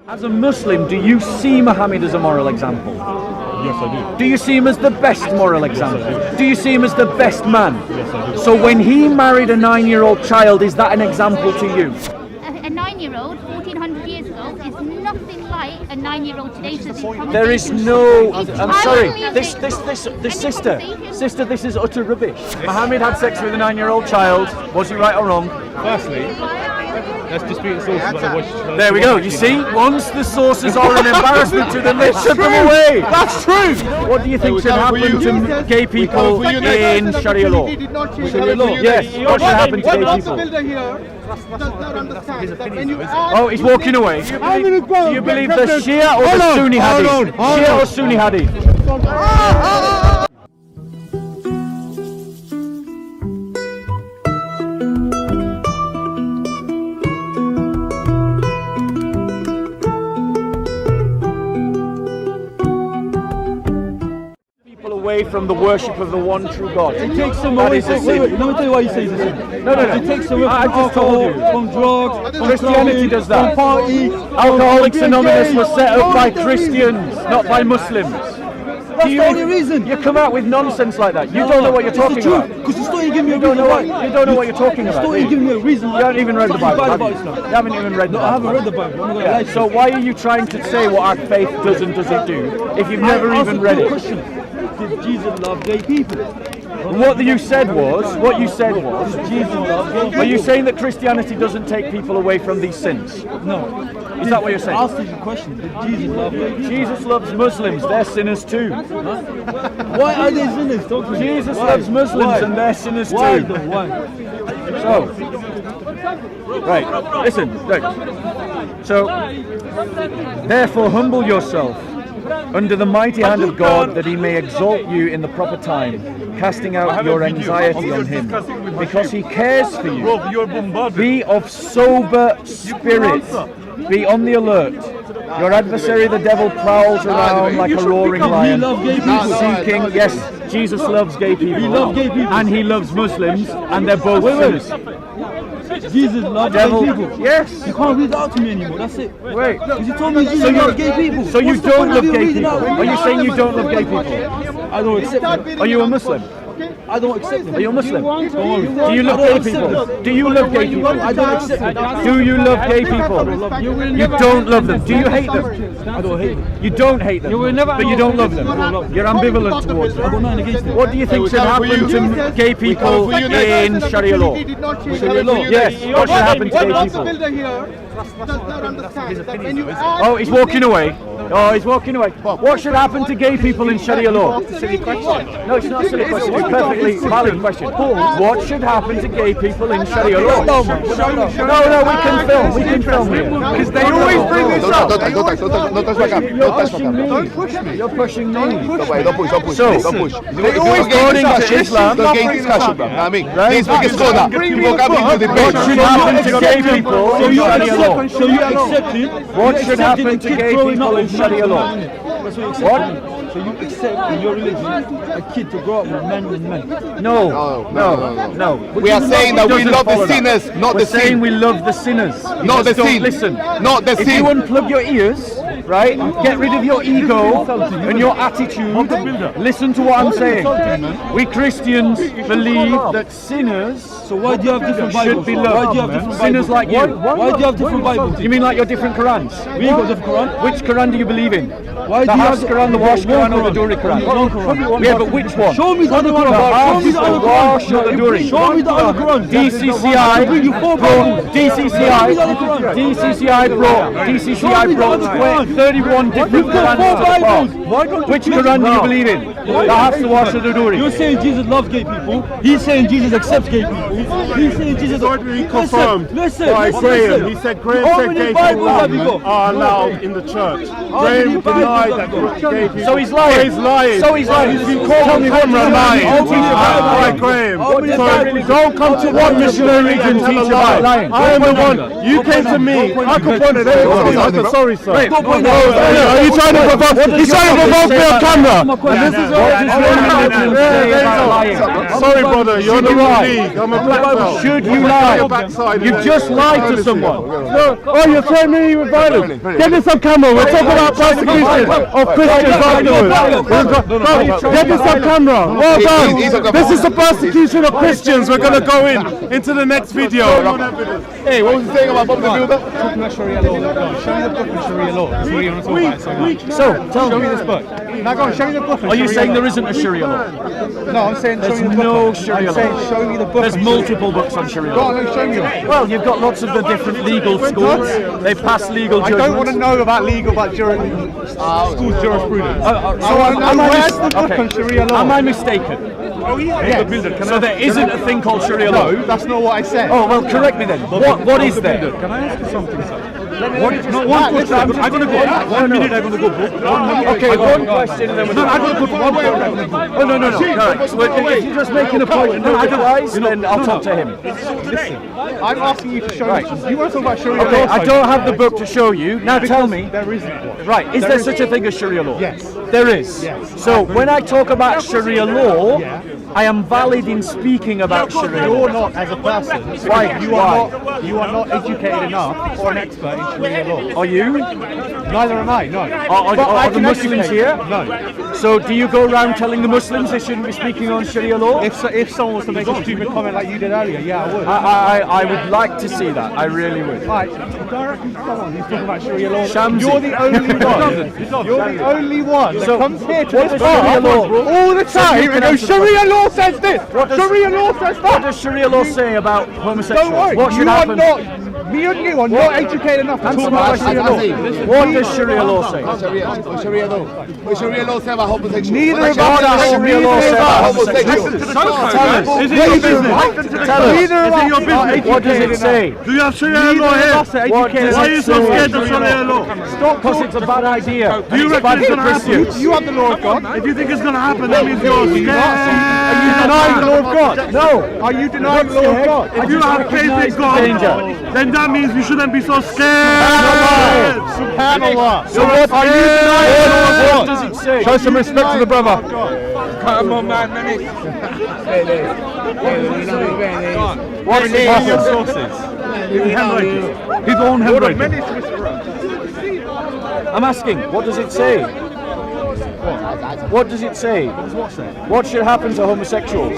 As a Muslim, do you see Muhammad as a moral example? Yes, I do. Do you see him as the best moral example? Do you see him as the best man? Yes, I do. So when he married a 9-year-old child, is that an example to you? A 9-year-old 1400 years ago is nothing like a 9-year-old today. There is no. I'm sorry. This sister, this is utter rubbish. Muhammad had sex with a 9-year-old child. Was he right or wrong? Firstly, let's dispute the sources about the watch. There we go. You see, once the sources are an embarrassment to them, they shut them away. That's true. What do you think should happen to gay people in Sharia law? Sharia law? Yes. What should happen to gay people? Oh, he's walking away. Do you believe the Shia or the Sunni hadith? Shia or Sunni hadith? Away from the worship of the one true God. It takes them away. Wait, let me tell you why you say this. No. It takes them away from alcohol, from drugs, from Christianity does that. From party. Alcoholics Anonymous was set up by Christians, not by Muslims. That's the only reason. You come out with nonsense like that. You don't know what you're talking about. Because you still ain't giving me a You reason why. You don't know what you're talking about. You still ain't giving me a reason why. You haven't even read the Bible. Have you? You haven't even read the Bible. No, I haven't read the Bible. I'm not gonna lie to you. So why are you trying to say what our faith does and doesn't do if you've never even read it? Did Jesus love gay people? What you said was, Jesus loved gay people. Are you saying that Christianity doesn't take people away from these sins? No. Is that what you're saying? I asked you the question. Did Jesus love gay people? Jesus loves Muslims, they're sinners too. Why are they sinners? Talk to me. Jesus loves Muslims and they're sinners too. Why though? Why? So, right, listen, look. So, therefore humble yourself under the mighty hand of God, that he may exalt you in the proper time, casting out your anxiety on him, because he cares for you. Be of sober spirit, be on the alert. Your adversary the devil prowls around like a roaring lion, seeking. Yes, Jesus loves gay people, and he loves Muslims, and they're both sinners. Jesus loves gay people. Yes. You can't read that out to me anymore. That's it. Wait. Because you told me Jesus loves gay people. So you don't love gay people? Are you saying you don't love gay people? I don't accept them. Are you a Muslim? I don't accept them. Are you a Muslim? Don't worry. Do you love gay people? Do you love gay people? I don't accept them. Do you love gay people? You don't love them. Do you hate them? I don't hate them. You don't hate them, but you don't love them. You're ambivalent towards I got them. nothing against them. What do you think should happen to gay people in Sharia law? Sharia law? Yes. What should happen to gay people? Oh, he's walking away. Oh, he's walking away. What should happen to gay people in Sharia law? Silly question. No, it's not a silly question. It's a perfectly valid question. What should happen to gay people in Sharia law? No, we can film. We can film here. Because they always bring this up. Don't push me. You're pushing me. Don't push. So, Don't push. they always according to Islam. Don't gain discussion, bro. I mean, please, we can score that. People come into the What should happen to gay people in Sharia law? So you accept it? What should happen to gay people in Sharia law? That's what you accept. What? So you accept in your religion a kid to grow up with men and men? No. We are saying that we love the sinners, not the sin. We're saying we love the sinners. Not the Don't sin. listen. Not the If you sin. unplug your ears, right, get rid of your ego and your attitude, listen to what I'm saying. We Christians believe that sinners So why do you have different Bibles? should be Why do loved. you have different Sinners Bibles? like you. Why do you have different Bibles? You mean like your different Qurans? We ain't got different Quran. Which Quran do you believe in? Why The do you Hafs have Quran, the Wash Quran, or the Duri Quran? Yeah, but which one? Show me the other Quran. Show me the other The Wash or the Quran. Duri? Show me the other Quran. DCCI bring you four Bibles. DCCI brought 31 different You've got Qurans four to the Bibles. bar. Why don't Which Quran do you believe in? The Hafs, the Wash, or the Duri? You're saying Jesus loves gay people. He's saying Jesus accepts gay people. He's saying Jesus. Confirmed by Graham. He said Graham How said many gay Bibles have you people got? are allowed in the church. many Graham denied Bibles that have you got? gay people. So he's lying. He's lying. So he's lying. He's been called on camera lying. How many Bibles? By Graham. How many So Bibles? don't come to one missionary and teach a lie. lying. I am the one. You came to me. I confronted everybody. I said sorry, sir. Wait, Stop pointing Oh, out. are you trying to provoke? He's trying to provoke me on camera. This is all. What does your religion say about lying? Sorry, brother, you're in the wrong league. I'm a black belt. Should you lie? You've just lied to someone. No. Oh, you're threatening me with violence. Get this on camera. We're talking about persecution of Christians afterwards. Get this on camera. Well done. This is the persecution of Christians. We're going to go into the next video. Hey, what was he saying about Bob the Builder? Talking about Sharia law. Show me the book of Sharia law. That's what you want to talk about. So, tell Show me. me this book. Now go on, show me the book. Are you saying there isn't a Sharia law? No, I'm saying There's show me the book. no on it. Sharia I'm saying law. show me the book. There's on multiple books on Sharia Sharia. Go law. on, show me one. Well, you've got lots of the different legal schools. They've passed legal I judgments. don't want to know about legal, about school's jurisprudence. Where's the book on Sharia law? Am I mistaken? Oh, yes. So there isn't a thing called Sharia law? No, that's not what I said. Oh, well, correct me then. What is there? Can I ask you something, sir? I'm going to go. 1 minute, I'm going to go. Okay, one question and then we're I'm going to put one word. Oh, no. Right. So if you're just making a point and no replies, then I'll talk to him. I'm asking you to show me. You want to talk about Sharia Okay, law? I don't have the book to show you. Now tell me. There isn't one. Right, is there such a thing as Sharia law? Yes. There is? Yes. So when I talk about Sharia law, I am valid in speaking about Sharia law. You're not as a person. Why? You are not educated enough or an expert in Sharia law. Are you? Neither am I, no. Are the Muslims here? No. So do you go around telling the Muslims they shouldn't be speaking on Sharia law? If someone was to make a stupid comment like you did earlier, yeah, I would. I would like to see that. I really would. Right, directly to someone who's talking about Sharia law. Shamsi. You're the only one. You're the only one that So, comes here to what this does Sharia bar law- all the time you and can goes, answer Sharia law says this, Sharia law says What that. does Sharia law say about homosexuals? Don't worry, What should you happen? are not, me and you are not educated enough to Answer talk my about question. Sharia law. What does Sharia law say? Sharia law. What Sharia law say about homosexuals? Neither of What us does Sharia law say about homosexuals? Tell us. Is it your business? Tell us. Neither of Is it us your are business? What does it educated say? Do you have Sharia Neither law of here? us are What educated does Why are it you so say? scared of Sharia law? Because it's a bad idea. Do you It's reckon bad it's for going to happen? Christians. You have the law of God. If you think it's going to happen, that means you're Are you denying the law of God? No. Are you denying the law of God? If you have faith in God, danger. then that means we shouldn't be so scared. Subhanallah. So what are you denying? What does it say? Show some respect to the brother. Come on, man. What's the Sources. His own handwriting. I'm asking, what does it say? What does it say? What should happen to homosexuals?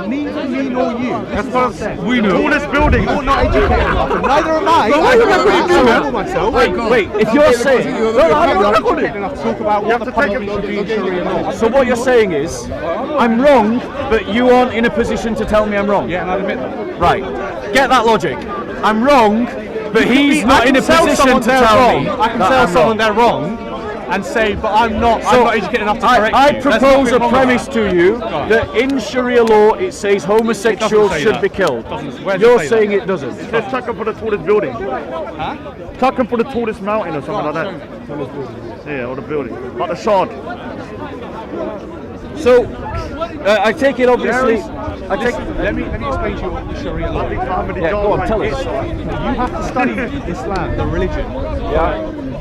Neither me nor you. That's what I'm saying. We know. All this building. You're not educated enough. Neither am I. why are you recording me, myself. Wait, if you're saying... I'm not educated enough to talk about what the punishment should be in Sharia law. So what you're saying is, I'm wrong, but you aren't in a position to tell me I'm wrong. Yeah, and I admit that. Right. Get that logic. I'm wrong, but he's not in a position to tell me. I can that tell I'm someone wrong. they're wrong and say, but I'm not educated enough to correct I you. propose a premise to you that in Sharia law it says homosexuals say should that. be killed. Where does You're it say saying that? it doesn't. Let's chuck him for the tallest building. Huh? Chuck him for the tallest mountain or something like that. Yeah, or the building. Like the Shard. So, I take it obviously... Let me explain to you what the Sharia law is. Yeah, go on, tell us. You have to study Islam, the religion,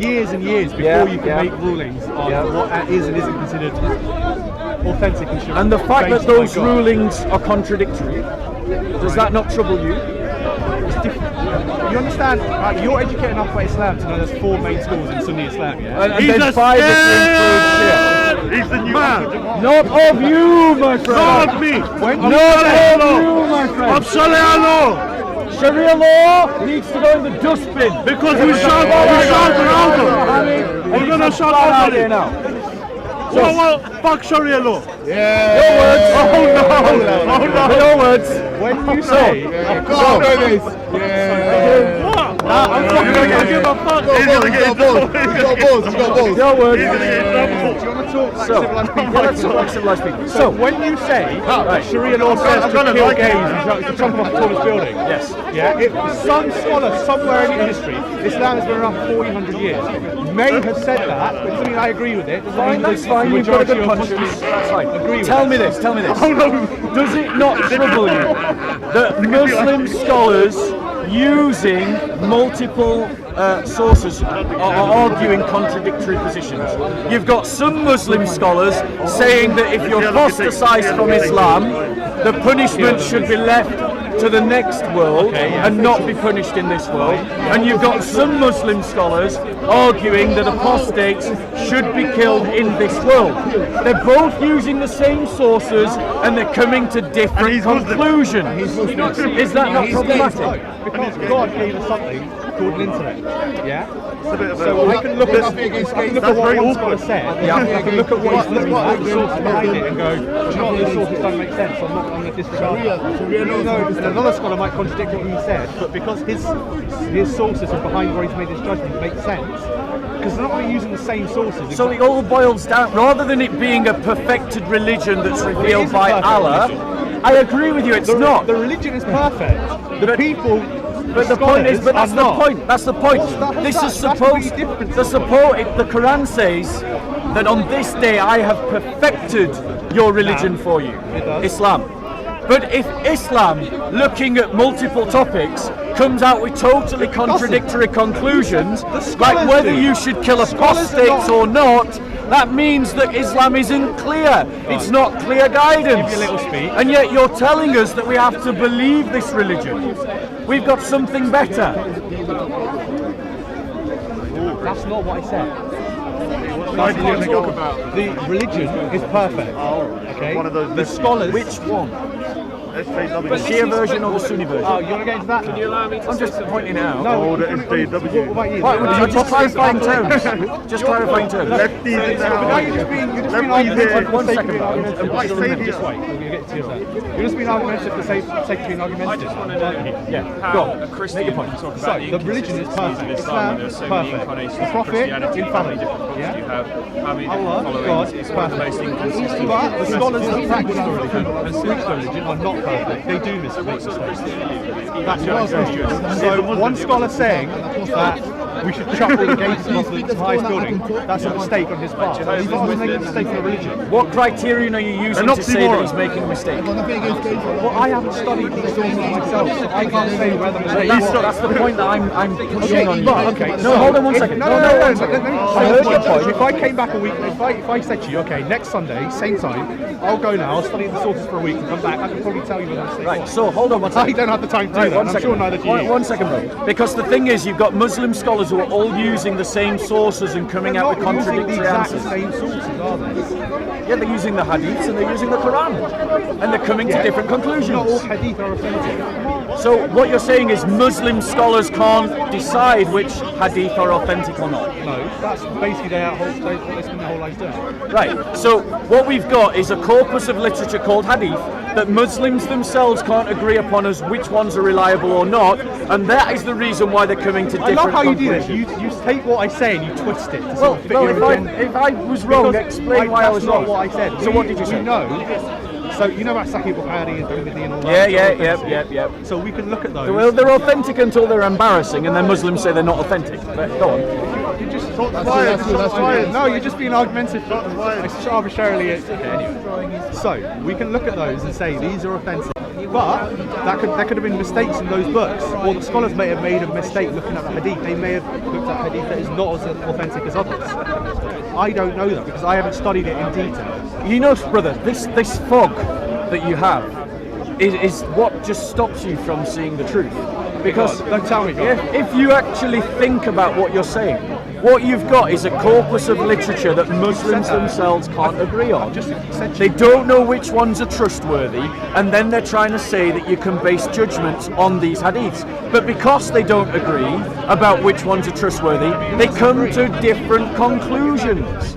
years and years before you can make rulings on what is and isn't considered authentic in Sharia. And the fact that based by those God. rulings are contradictory, does that not trouble you? You understand? You're educated enough about Islam to know there's 4 main schools in Sunni Islam, yeah? And He's then a 5 scared. He's the new man. Not of you, my friend. Not me. Not of you, my friend. Of Sharia law. Sharia law needs to go in the dustbin. Because we shout around them. We're going to shout out over here it. now. Well, fuck Sharia law. Your words. Oh no. Your words. When you say, Go on, this. I'm fucking going to give a fuck. He's going to get in trouble. He's got balls. Your words. He's going to get in trouble. do you want to talk like So, civilized people? let's talk like civilized people. So when you say that Sharia law says to gonna kill like gays it. and to jump off the tallest building, Yes. yeah, if some scholar somewhere in history, Islam has been around for 400 years, may have said that, but it doesn't mean I agree with it. Doesn't Fine, mean that's the fine. You've got a good majority of conscience. Muslims That's fine. agree with Tell it. me this. Tell me this. Oh no. Does it not trouble you that Muslim scholars using multiple sources are arguing contradictory positions. You've got some Muslim scholars saying that if you apostatize from Islam, the punishment should be left to the next world and not be punished in this world. And you've got some Muslim scholars arguing that apostates should be killed in this world. They're both using the same sources and they're coming to different conclusions. Is that not problematic? Because God gave us something called an intellect. Yeah? So I can look at what one scholar said. Yeah. I can look at what he's looking at, the sources behind it, and go, these sources don't make sense, so I'm going to disregard that. Even though another scholar might contradict what he said, but because his sources are behind where he's made his judgment make sense, because they're not really using the same sources. So it all boils down, rather than it being a perfected religion that's revealed by Allah, I agree with you, it's not. The religion is perfect. The people... But the point is, that's the point. That's the point. This is supposed. The Quran says that on this day I have perfected your religion for you, Islam. But if Islam, looking at multiple topics, comes out with totally contradictory conclusions, like whether you should kill apostates or not, that means that Islam isn't clear. It's not clear guidance. And yet you're telling us that we have to believe this religion. We've got something better. That's not what I said. The religion is perfect. Okay. One of those. The scholars. Which one? The Shia version or the Sunni version? Oh, you want to get into that? Can you allow me to I'm just pointing it out. No, the SJW. What about you? Right, just clarifying terms. Just clarifying terms. Lefties in the house. You're just being Lefties one here. second. Just wait. We'll get to that. You're just being argumentative for sake of being argumentative. I just want to know Yeah. how a Christian can talk about the religion is perfect. Islam, Islam, so many perfect. incarnations The of Prophet, Christianity, how many infallible. different books do you have, how many Allah, different God, followings, it's one of the most inconsistent. But the scholars that practice the religion and speak the religion are not perfect. They do make mistakes. That's what I'm saying. So one scholar saying that we should chuck all the gates off the highest building, that's a mistake on his part. He's not making a mistake in the religion. What criterion are you using to say that he's making a mistake? Well, I haven't studied these sources myself, so I can't say whether That's the point that I'm pushing on you. Okay. No, hold on one second. No. I heard your point. If I came back a week, if I said to you, okay, next Sunday, same time, I'll go now, I'll study the sources for a week and come back, I can probably tell you whether I'm Right, so hold on one second. I don't have the time to do that, I'm sure neither do you. One second, bro. Because the thing is, you've got Muslim scholars who are all using the same sources and coming out with contradictory answers. Same sources, are they? Yeah, they're using the hadiths and they're using the Quran. And they're coming to different conclusions. Not all hadith are authentic. So what you're saying is Muslim scholars can't decide which hadith are authentic or not. No, that's basically what they spend their whole lives doing. Right, so what we've got is a corpus of literature called hadith that Muslims themselves can't agree upon as which ones are reliable or not, and that is the reason why they're coming to different I love how you do conclusions. this. You take what I say and you twist it to Well, sort of fit your agenda. if I was wrong, explain why I was wrong. That's not what I said. So what did you say? You know. So you know about Sahih Bukhari and Tirmidhi and all that? Yeah. So we can look at those. Well, they're authentic until they're embarrassing, and then Muslims say they're not authentic. But go on. You just That's no, you're just being argumentative. It's just arbitrarily. Anyway. So we can look at those and say these are authentic. But there could have been mistakes in those books, or the scholars may have made a mistake looking at the hadith. They may have looked at hadith that is not as authentic as others. I don't know that because I haven't studied it in detail. You know, brother, this fog that you have is what just stops you from seeing the truth. Because Don't tell me, God. if you actually think about what you're saying, what you've got is a corpus of literature that Muslims themselves can't agree on. They don't know which ones are trustworthy, and then they're trying to say that you can base judgments on these hadiths. But because they don't agree about which ones are trustworthy, they come to different conclusions.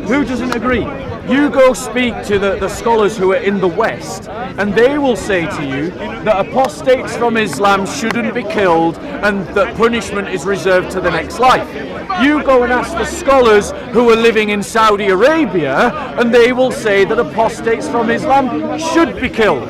Who doesn't agree? You go speak to the scholars who are in the West, and they will say to you that apostates from Islam shouldn't be killed and that punishment is reserved to the next life. You go and ask the scholars who are living in Saudi Arabia, and they will say that apostates from Islam should be killed.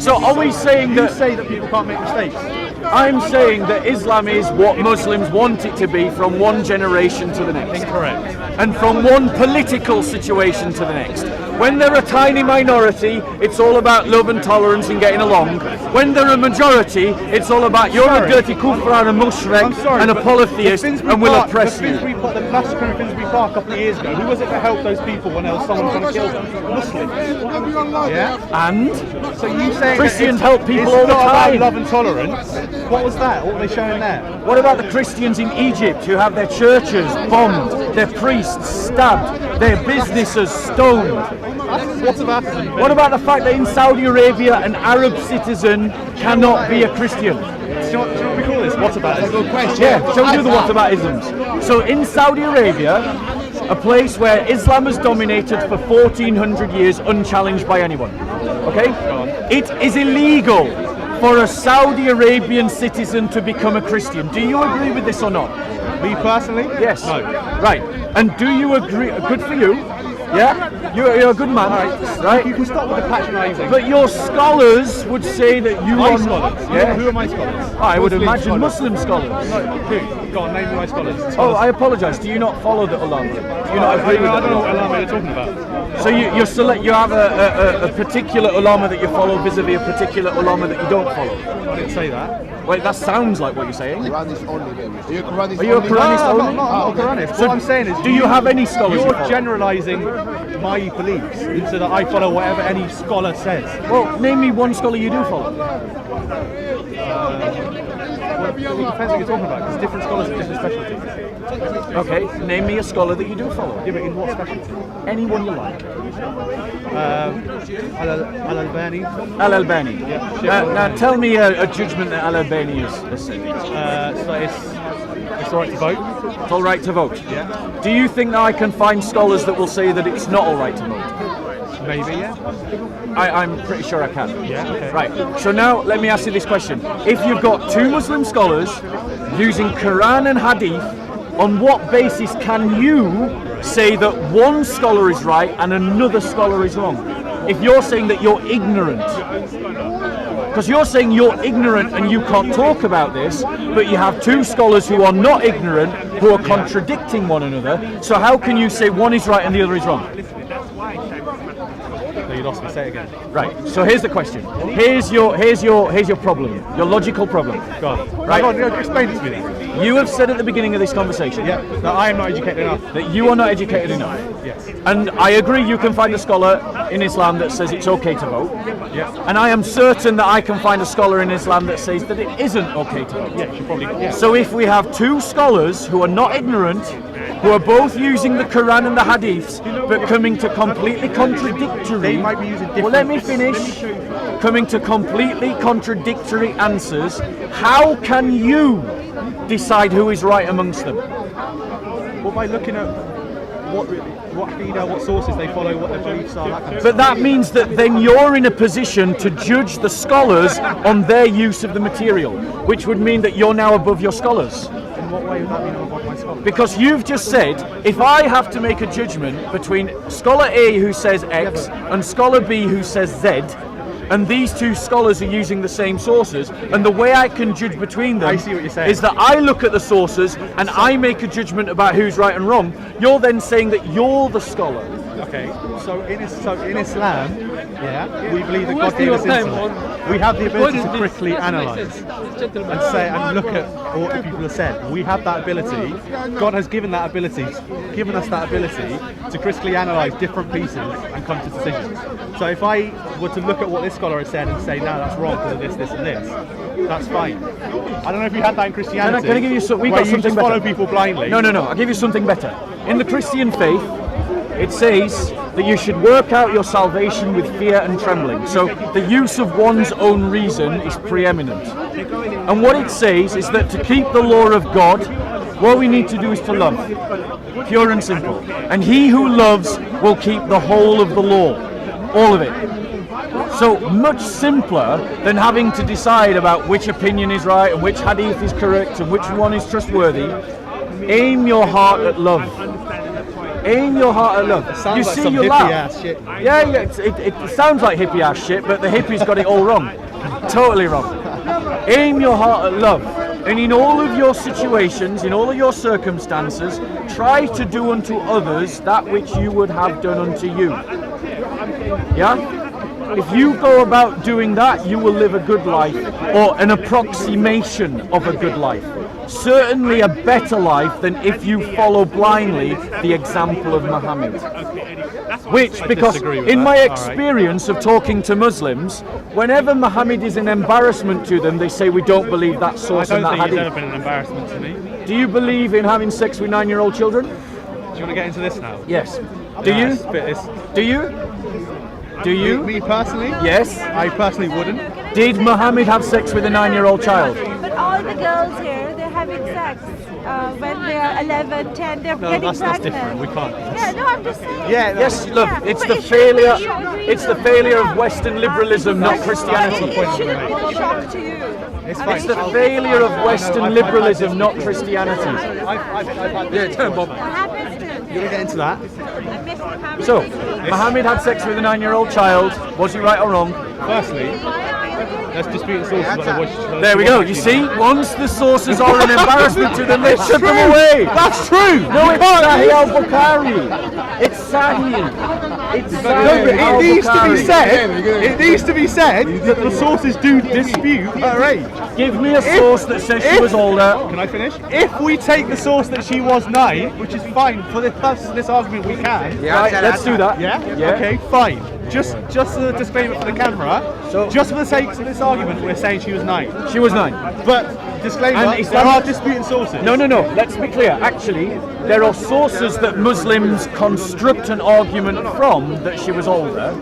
So are we saying that... You say that people can't make mistakes. I'm saying that Islam is what Muslims want it to be from one generation to the next. Incorrect. And from one political situation to the next. When they're a tiny minority, it's all about love and tolerance and getting along. When they're a majority, it's all about you're a dirty kufr and a mushrik and a polytheist and we'll oppress you. The massacre in Finsbury Park a couple of years ago, who was it that helped those people when there was someone trying to kill them? Muslims. Yeah? And So you saying Christians that help people it's all the not time. about love and tolerance? What was that? What were they showing there? What about the Christians in Egypt who have their churches bombed, their priests stabbed, their businesses stoned? What about it? What about the fact that in Saudi Arabia an Arab citizen cannot be a Christian? Do you know what we call this? What about it? Yeah, shall we do the whataboutisms? So in Saudi Arabia, a place where Islam has dominated for 1400 years unchallenged by anyone, okay? It is illegal for a Saudi Arabian citizen to become a Christian. Do you agree with this or not? Me personally? Yes. No. Right. And do you agree? Good for you. Yeah? You're a good man, right? You can stop with the patronising. But your scholars would say that you My are scholars? Yeah. Who are my scholars? I would Muslim imagine scholars. Muslim scholars. Who? Go on, name me my scholars. Oh, I apologise. Do you not follow the ulama? Do you not agree with I the don't know what ulama? ulama you're talking about. So you have a particular ulama that you follow vis-a-vis a particular ulama that you don't follow. I didn't say that. Wait, that sounds like what you're saying. Quranist only, baby. Are you a Quranist Are you a only? Quranist No, only? I'm not a Quranist. So What I'm saying is, do you have any scholars you You're follow? generalising my beliefs into that I follow whatever any scholar says. Well, name me one scholar you do follow. Well, it depends what you're talking about, because different scholars have different specialties. Okay, name me a scholar that you do follow. Yeah, but in what specialty? Anyone you like. Al-Albani. Al-Albani. Now tell me a judgment that Al-Albani has said. So it's alright to vote. It's all right to vote. Yeah. Do you think that I can find scholars that will say that it's not all right to vote? Maybe, yeah. I'm pretty sure I can. Yeah, okay. Right, so now let me ask you this question. If you've got two Muslim scholars using Quran and Hadith, on what basis can you say that one scholar is right and another scholar is wrong? If you're saying that you're ignorant. Because you're saying you're ignorant and you can't talk about this, but you have two scholars who are not ignorant who are contradicting one another. So how can you say one is right and the other is wrong? No, you lost me. Say it again. Right. So here's the question. Here's your problem. Your logical problem. Go on. Right. Go on, explain it to me then. You have said at the beginning of this conversation Yeah. That I am not educated enough. that you are not educated enough. Yes. And I agree you can find a scholar in Islam that says it's okay to vote. Yeah. And I am certain that I can find a scholar in Islam that says that it isn't okay to vote. Yeah, you should probably. Yeah. So if we have two scholars who are not ignorant, who are both using the Quran and the Hadiths, but coming to completely contradictory... They might be using different... Well, let me finish. Coming to completely contradictory answers, how can you decide who is right amongst them? Well, by looking at what sources they follow, what their beliefs are, that kind of But that means that then you're in a position to judge the scholars on their use of the material, which would mean that you're now above your scholars. stuff. In what way would that mean about my scholars? Because you've just said, if I have to make a judgment between scholar A who says X and scholar B who says Z, and these two scholars are using the same sources, and the way I can judge between them I see what you're saying. is that I look at the sources and I make a judgment about who's right and wrong. You're then saying that you're the scholar. Okay, so in Islam, yeah, we believe that God gave us intellect. We have the ability to critically analyse and say and look at what the people have said. We have that ability. God has given us that ability to critically analyse different pieces and come to decisions. So if I were to look at what this scholar has said and say, no, that's wrong because of this, this, and this, that's fine. I don't know if you had that in Christianity. Can I give you some? We where got you something just better. follow people blindly. No. I'll give you something better. In the Christian faith, it says that you should work out your salvation with fear and trembling. So the use of one's own reason is preeminent. And what it says is that to keep the law of God, what we need to do is to love. Pure and simple. And he who loves will keep the whole of the law. All of it. So much simpler than having to decide about which opinion is right and which hadith is correct and which one is trustworthy. Aim your heart at love. Aim your heart at love. Sounds You like see, some you hippie laugh. ass shit. Yeah, it sounds like hippie ass shit, but the hippies got it all wrong. Totally wrong. Aim your heart at love. And in all of your situations, in all of your circumstances, try to do unto others that which you would have done unto you. Yeah? If you go about doing that, you will live a good life, or an approximation of a good life. Certainly a better life than if you follow blindly the example of Muhammad. Which, because in my experience of talking to Muslims, whenever Muhammad is an embarrassment to them, they say we don't believe that source and that I don't think he's hadith. ever been an embarrassment to me. Do you believe in having sex with 9-year-old children? Do you want to get into this now? Yes. Do you? Do you? Do you? Me personally? Yes. I personally wouldn't. Did Muhammad have sex with a 9-year-old child? But all the girls here, they're having sex when they're 11, 10, they're getting that's pregnant. different. We can't. Yeah, no, I'm just saying. Yeah, yes, look, Yeah, it's but the it shouldn't be failure. a shock. It's the failure of Western liberalism, not Christianity. It shouldn't be a shock to you. It's the failure of Western liberalism, not Christianity. Yeah, turn Bob. What happens to You want to get into that? I miss Muhammad. So, Muhammad had sex with a 9-year-old child. Was he right or wrong? Firstly, let's dispute the sources about the There we go. You see, once the sources are an embarrassment to them, they shut them away. That's true. No, it's Sahih al-Bukhari. It's Sahih. It's Sahih It needs to be al-Bukhari. said. It needs to be said that the sources do dispute her age. Give me a source that says she was older. Can I finish? If we take the source that she was 9, which is fine for this argument, we can. Right, let's do that. Yeah? Yeah. Okay, fine. Just a disclaimer for the camera. So- just for the sake of this argument, we're saying she was 9. She was 9. But disclaimer, And there Islam- are disputing sources. No. Let's be clear. Actually, there are sources that Muslims construct an argument from that she was older,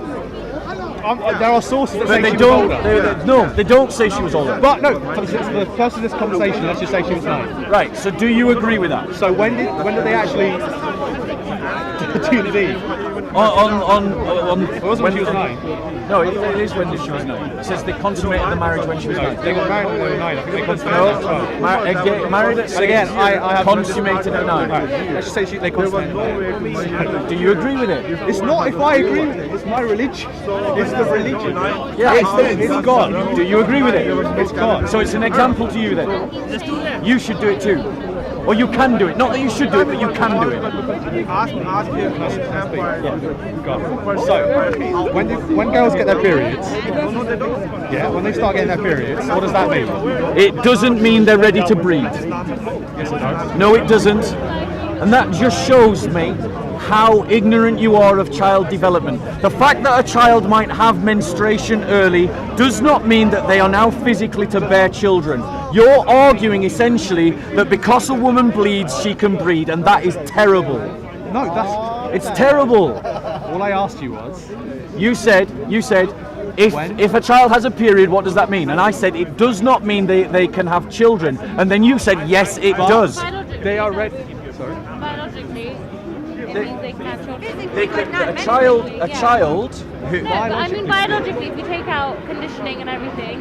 There are sources that but say they she don't. was older. They don't say she was older. But no, for the purpose of this conversation, let's just say she was 9. Right. So, do you agree with that? So when did they actually do the deed? It wasn't when she was 9. No, it is when she was 9. It says they consummated the marriage when she was 9. They got married when they were 9. I think they consummated at 12. Married at 6. And again, I have consummated at 9. Right, let's just say they consummated. Do you agree with it? It's not if I agree with it. It's my religion. It's the religion. Yeah, It's God. Do you agree with it? It's God. So it's an example to you then. You should do it too. Or you can do it. Not that you should do it, but you can do it. So, when girls get their periods, when they start getting their periods, what does that mean? It doesn't mean they're ready to breed. Yes, it does. No, it doesn't. And that just shows me how ignorant you are of child development. The fact that a child might have menstruation early does not mean that they are now physically to bear children. You're arguing essentially that because a woman bleeds, she can breed, and that is terrible. No, It's terrible. all I asked you was. You said, if a child has a period, what does that mean? And I said, it does not mean they can have children. And then you said, yes, it does. They are ready. Sorry. Biologically, it means they can have children. They can, a child who... No, but I mean biologically, if you take out conditioning and everything,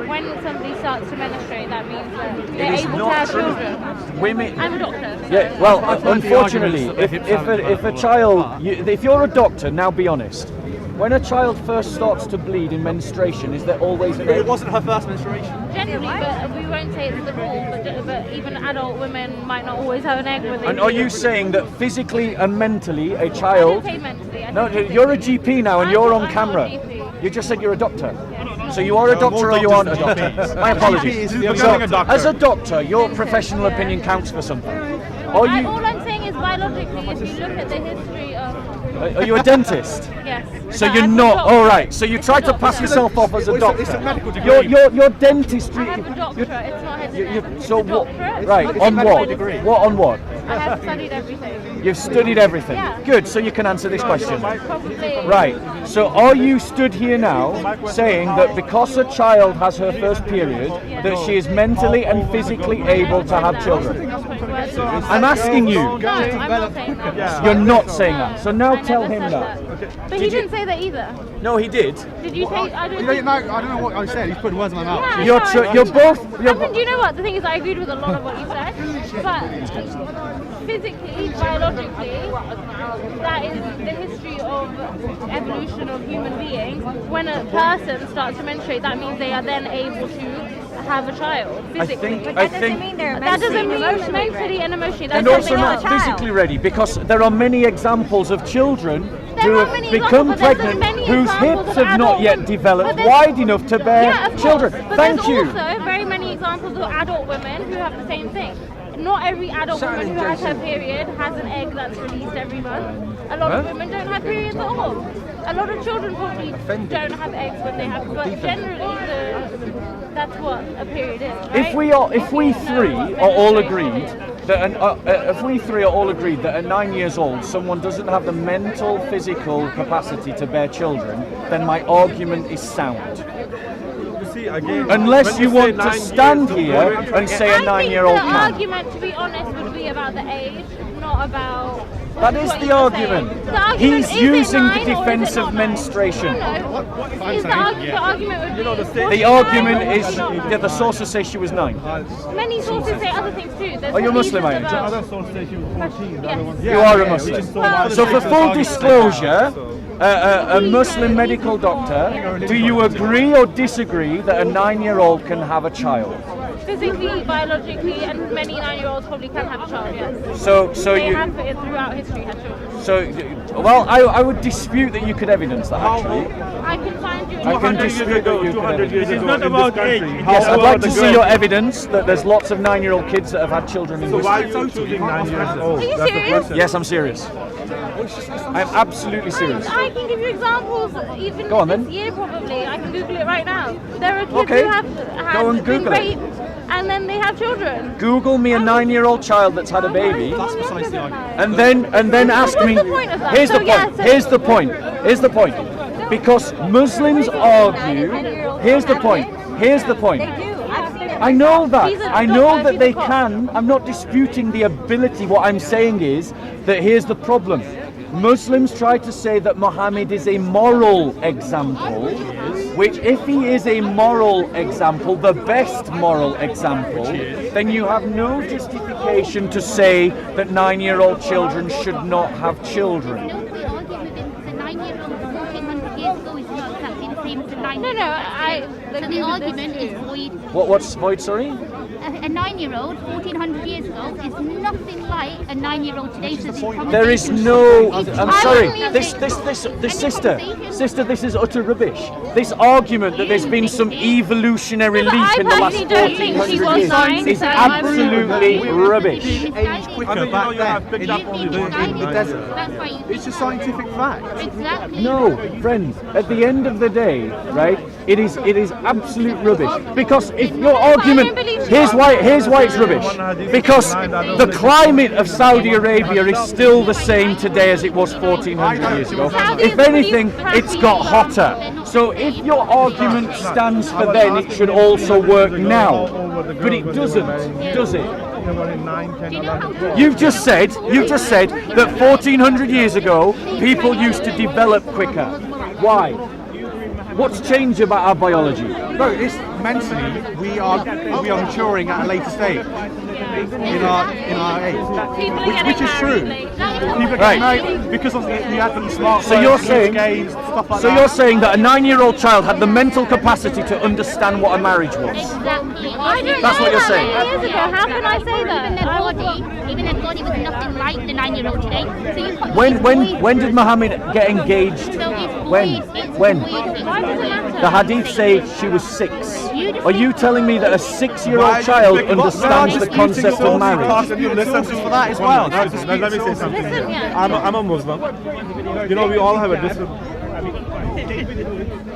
when somebody starts to menstruate, that means that they're is able to not have true. children. Women... I'm a doctor. So Yeah, well, unfortunately, arguments if you're a doctor, now be honest. When a child first starts to bleed in menstruation, is there always an It egg? wasn't her first menstruation. Generally, but we won't say it's the rule, but even adult women might not always have an egg with it. And are you saying that physically and mentally a I child... didn't say mentally. I No, said you're a physically. GP now and I'm you're not- on I'm camera. not a GP. You just said you're a doctor. Yeah. So you are a doctor or you aren't a doctor? My apologies. So, as a doctor, your professional opinion counts for something. Are you... All I'm saying is biologically, if you look at the history of... Are you a dentist? Yes. So No, you're I'm a not. doctor. All right. So you try to pass yourself off as a doctor. It's a medical degree. Your dentistry. I have a doctorate, it's not his name. So It's a what? doctorate. Right. It's On a what? medical degree. What on what? I have studied everything. You've studied everything. Yeah. Good. So you can answer this question. Probably. Right. So are you stood here now saying that because a child has her first period, that she is mentally and physically able to have children? I'm asking you. No, I'm not saying that. You're not saying that. So now I tell never him said that. But he didn't say that either. No, he did. Did you say? I don't I think. don't know what I said. He's putting words in my mouth. Yeah, You're sorry. you're both. I mean, do you know what? The thing is, I agreed with a lot of what you said, but physically, biologically, that is the history of evolution of human beings. When a person starts to menstruate, that means they are then able to have a child physically. I think That doesn't mean mentally and emotionally. That's and also something not else. physically ready, because there are many examples of children who are have many become examples, but there's pregnant many whose examples hips of have not adult yet women. developed But there's- wide enough to bear Yeah, of children. course. But Thank you. there's also very many examples of adult women who have the same thing. Not every adult woman who has her period has an egg that's released every month. A lot of women don't have periods at all. A lot of children probably don't have eggs when they have, but generally that's what a period is. Right? If we three are all agreed that at 9 years old someone doesn't have the mental, physical capacity to bear children, then my argument is sound. See, again, Unless you want to 9 stand years, here and say a I 9-year-old think the can. argument, to be honest, would be about the age, not about. That is what the you were argument. saying. The argument He's is it using 9 the or is defense it of not 9? menstruation. No. The argument would be. The argument is that the sources say she was 9. Many sources say other things too. There's Are you reasons Muslim, are you? about- Other sources say she was 14. The other ones You are a Muslim. So for full disclosure, a Muslim medical doctor, do you agree or disagree that a 9-year-old can have a child? Physically, biologically, and many 9-year-olds probably can have a child, yes. So They you, have throughout history had children. so well, I would dispute that you could evidence that actually. I can find you. I can dispute that you could 200 years evidence. ago. It's not about age. Yes, I'd like to see your evidence that there's lots of 9-year-old kids that have had children in So this. why are you choosing 9 years old? Are you That's the serious? question. Yes, I'm serious. I'm absolutely serious. I can give you examples, even Go on, this then. year probably. I can Google it right now. There are kids Okay. who have Go and been Google it. raped and then they have children. Google me a 9-year-old child that's had a baby, That's precisely the argument. and then ask me. What's the point of that? Here's the So, yeah, point. so- Here's the point. Here's the point. Because Muslims argue. Here's the point. Here's the point. I know that. I know that they can. I'm not disputing the ability. What I'm saying is that here's the problem. Muslims try to say that Muhammad is a moral example, which if he is a moral example, the best moral example, then you have no justification to say that 9-year-old children should not have children. No point arguing with him because a 9-year-old 1400 years ago is not exactly the same as a 9-year-old. No, So the argument is void. What's void? Sorry. A 9-year-old 1400 years ago is nothing like a 9-year-old today. So There is no. I'm sorry. This Sister, this is utter rubbish. This argument that there's been some evolutionary No, but leap I in the last personally don't think she 1400 was years 9, is so I'm- absolutely rubbish. quicker back then in the desert. That's why you It's a scientific fact. exactly. No, friends. At the end of the day, right? It is absolute rubbish. Because if your argument, here's why it's rubbish. Because the climate of Saudi Arabia is still the same today as it was 1400 years ago. If anything, it's got hotter. So if your argument stands for then, it should also work now. But it doesn't, does it? You've just said that 1400 years ago people used to develop quicker. Why? What's changed about our biology? No, it's mentally we are maturing at a later stage in our age, which is true. People Right. get married because of the advent of smartphones, So you're saying, games, stuff like so that. you're saying that a 9-year-old child had the mental capacity to understand what a marriage was? Exactly. I don't That's know what you're that saying. many years ago. How can I say that? Even their body was nothing like the 9-year-old today. So you can't When did Muhammad get engaged? So it's When? void. It's When? void. Why does it matter? The hadith say she was 6. Are you telling me that a 6-year-old child understands the concept of marriage? And you listen for that as well. Let me say something. Listen, here. yeah. I'm a Muslim. You know, we all have a different.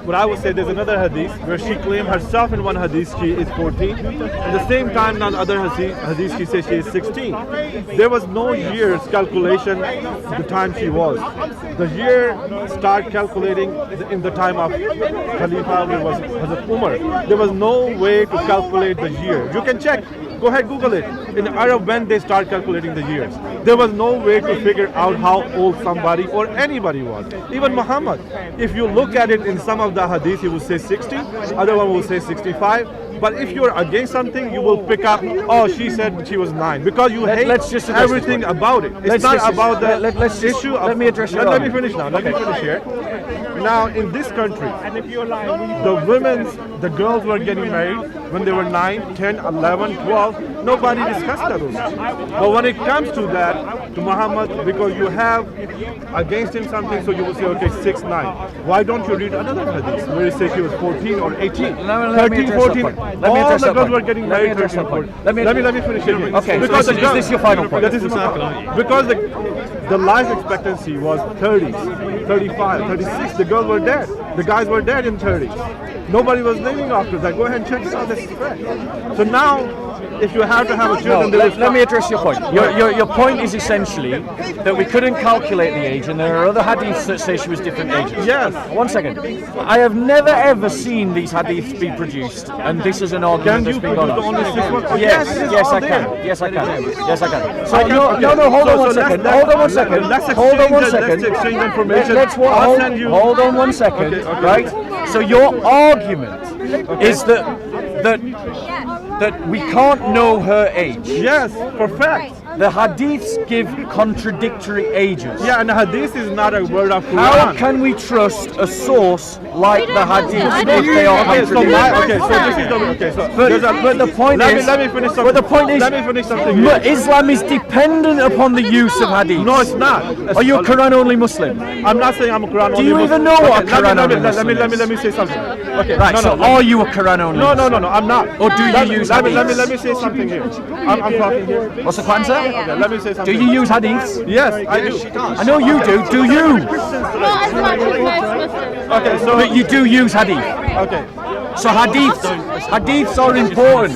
But I would say there's another hadith where she claimed herself in one hadith she is 14. At the same time, in another hadith she says she is 16. There was no years calculation the time she was. The year start calculating in the time of Khalifa was Hazrat Umar. There was no way to calculate the year. You can check. Go ahead, Google it. In Arab, when they start calculating the years, there was no way to figure out how old somebody or anybody was. Even Muhammad. If you look at it in some of the hadith, he will say 60. Other one will say 65. But if you're against something, you will pick up, oh, she said she was 9. Because you hate let's just address everything this. about it. It's Let's not just- about the let's just- issue of... let me address your Let me argument. finish now. Let me finish here. Now, in this country, the girls were getting married when they were 9, 10, 11, 12. Nobody discussed those. But when it comes to that, to Muhammad, because you have against him something, so you will say, okay, 6, 9. Why don't you read another hadith where it says he was 14 or 18? 13, 14. All the girls were getting married 13 or 14. Let me finish it. Okay, because is this your final point? Because the life expectancy was 30s, 35, 36. The girls were dead. The guys were dead in 30s. Nobody was living after that. Go ahead and check this out. This is fact. So now, if you have to have a children, let me address your point. Your point is essentially that we couldn't calculate the age, and there are other hadiths that say she was different ages. Yes. 1 second. I have never ever seen these hadiths be produced, and this is an argument that's been gone on. Yes, I can. Yes, I can. Yes, I can. So no, hold on 1 second. Hold on 1 second. Hold on 1 second. Let's exchange information. Hold on 1 second. Okay. Right. So your argument is that we can't know her age. Yes, perfect. The hadiths give contradictory ages. Yeah, and the hadith is not a word of Quran. How can we trust a source like the hadiths if they are contradictory? But the point is, let me finish something. But the point is, let me finish something here. Islam is dependent upon the use of hadiths. No, it's not. Are you a Quran only Muslim? I'm not saying I'm a Quran only Muslim. Do you even know what a Quran only Muslim is? Let me say something. Okay. Right. So are you a Quran only? No, I'm not. Or do you use hadiths? Let me say something here. I'm talking here. What's the Quran say? Okay, let me say something. Do you use hadiths? Yes, I do. I know you do. Do you? Not as much as most Muslims. Okay, so But you do use hadith. okay. So hadiths are important.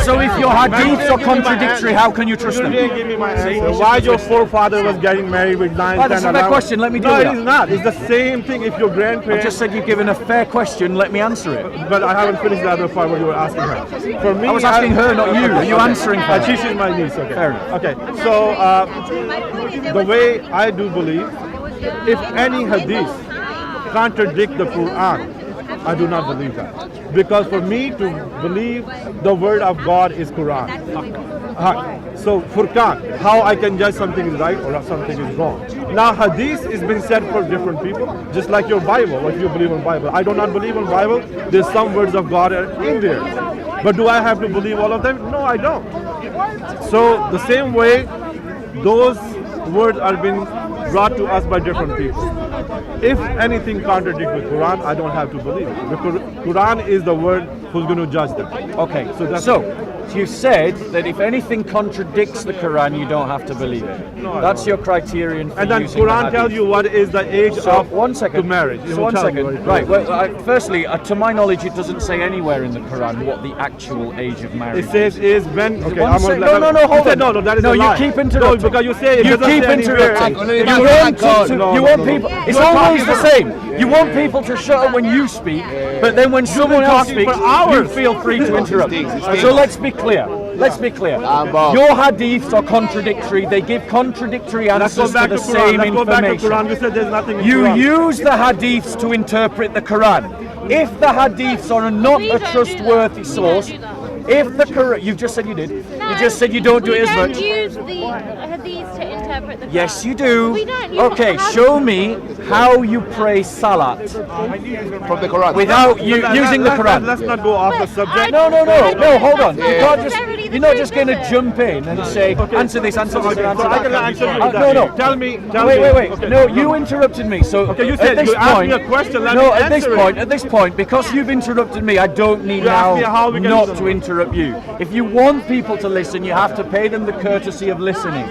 So if your hadiths are contradictory, how can you trust You them? didn't give me my answer. Why your forefather was getting married with 9, 10, That's a fair 11? question. Let me do No, that. it is not. It's the same thing if your I grandparents... just said you've given a fair question. Let me answer it. But I haven't finished the other part what you were asking her. For me, I was asking her, not you. Are you answering her? She's my niece. Okay. Fair enough. Okay. So the way I do believe, if any hadith contradict the Quran, I do not believe that. Because for me to believe the word of God is Quran. So Furqan, how I can judge something is right or something is wrong. Now hadith is been said for different people, just like your Bible, what you believe in Bible. I do not believe in Bible. There's some words of God in there. But do I have to believe all of them? No, I don't. So the same way, those words are being brought to us by different people. If anything contradicts with Quran, I don't have to believe it. The Quran is the word who's going to judge them. Okay, so you said that if anything contradicts the Quran, you don't have to believe it. That's your criterion for And then using Quran the tells hadith. you what is the age So of 1 second. to marriage. It So will 1 tell you second. what it is. Right. Well, firstly, to my knowledge, it doesn't say anywhere in the Quran what the actual age of marriage It says is when. Okay, One sec- no, hold on. No, that is No, a you lie. keep interrupting. No, because you say it You doesn't keep say anywhere. interrupting. You want people. It's always the same. You want people to shut up when you speak, but then when someone else talking speaks, for hours. you feel free to interrupt. stinks. So let's be clear. Let's be clear. Your hadiths are contradictory. They give contradictory Let's go answers to back the to Quran. same Let's go back to information. Quran. We said there's nothing in You Quran. use the hadiths to interpret the Quran. If the hadiths are not We a don't do trustworthy that. source, We don't do that. if the Quran, you've just said you did. You just said you don't do it as much. We don't use the hadiths to interpret the Quran. Yes, you do. We don't. You Okay, have show me how you pray salat From the Quran. without you using the Quran. Let's not go off the subject. No, hold on. You That's can't not necessarily just, the you're not truth, just going to is it? jump in and say, answer this, answer this, and answer So I can that. answer you. No. Tell me. Wait. Okay. No, you interrupted me. So Okay, you at said this you asked point, me a question. Let no, me at this answer point, it. at this point, because you've interrupted me, I don't need You asked me how now we can not listen. to interrupt you. If you want people to listen, you have to pay them the courtesy of listening,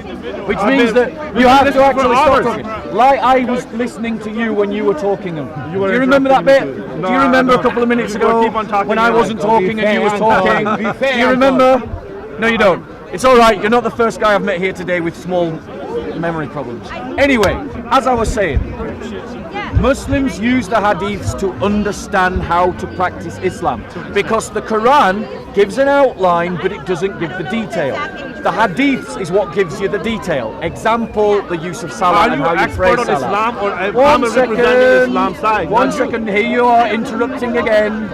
which means that you have to actually stop talking. Like I was listening to you when you were talking. Do were you remember that bit? interrupting me too. Do you No, remember no. a couple of minutes You were ago keep on talking when I like wasn't that. talking and you was talking? Do you remember? No, you don't. It's all right. You're not the first guy I've met here today with small memory problems. Anyway, as I was saying, Muslims use the hadiths to understand how to practice Islam because the Quran gives an outline, but it doesn't give the detail. The hadiths is what gives you the detail. Example, the use of salah and how you pray expert on salah. Islam or One representing second. Islam's side? One second. Here you are interrupting again.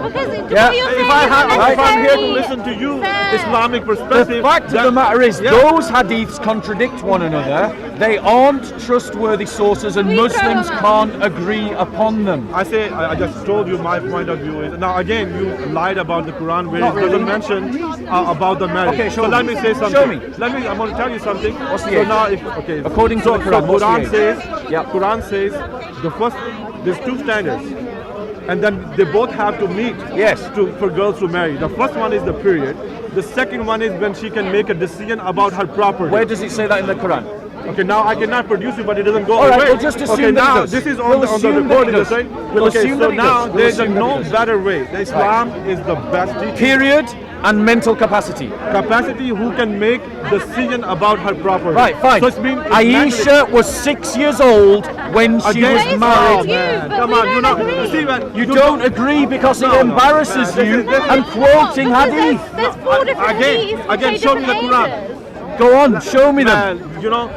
Yeah. If I'm here to listen to you, Islamic perspective. The fact of the matter is, those hadiths contradict one another. They aren't trustworthy sources, and Muslims can't agree upon them. I just told you my point of view is. Now again, you lied about the Quran where Not it doesn't really. mention about the marriage. Okay, show so me. let me say something. Show me. I'm going to tell you something. What's the so age? now, According to the Quran, what's the Quran age? says, Yep. Quran says the first. There's two standards, and then they both have to meet. Yes. For girls to marry. The first one is the period. The second one is when she can make a decision about her property. Where does it say that in the Quran? Okay, now I cannot produce it, but it doesn't go All right, away. we'll just assume okay, that it now does. this is on We'll the assume that recording. it does. Right? We'll Okay, assume so that it now does. We'll there's assume that no it does. better way. The Islam is the best teacher. Period and mental capacity. Capacity who can make decision about her property. Right, fine. So it's been Aisha was 6 years old when she was Oh, married. man. Come on, you know. See, man, You don't agree because it No, no. embarrasses Man, you this is- and quoting hadith. There's 4 different hadiths which again, say show me the different Quran. ages. Go on, show me them. Man, you know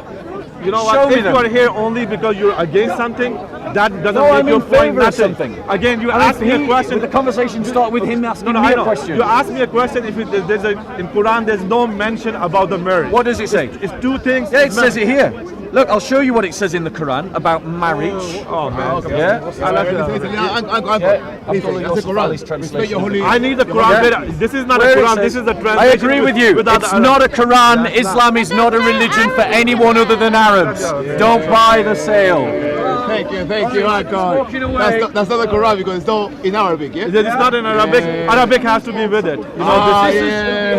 Show what? me If them. you are here only because you're against something, that doesn't No, make I'm your in point favor of nothing. something. Again, you And asked if me a he- question. The conversation start with him asking No, me I a know. question. You asked me a question. If in Quran, there's no mention about the marriage. What does it say? It's two things. Yeah, it says it here. Look, I'll show you what it says in the Quran about marriage. Oh man. Yeah? I need the Quran. Yeah. This is not Where a it Quran. says- This is the translation. I agree with you. without It's the not a Quran. Islam is not a religion for anyone other than Arabs. Don't buy the sale. Thank you, my God. Walking away. That's not the Quran because it's not in Arabic, yeah? It's not in Arabic. Arabic has to be with it. You know,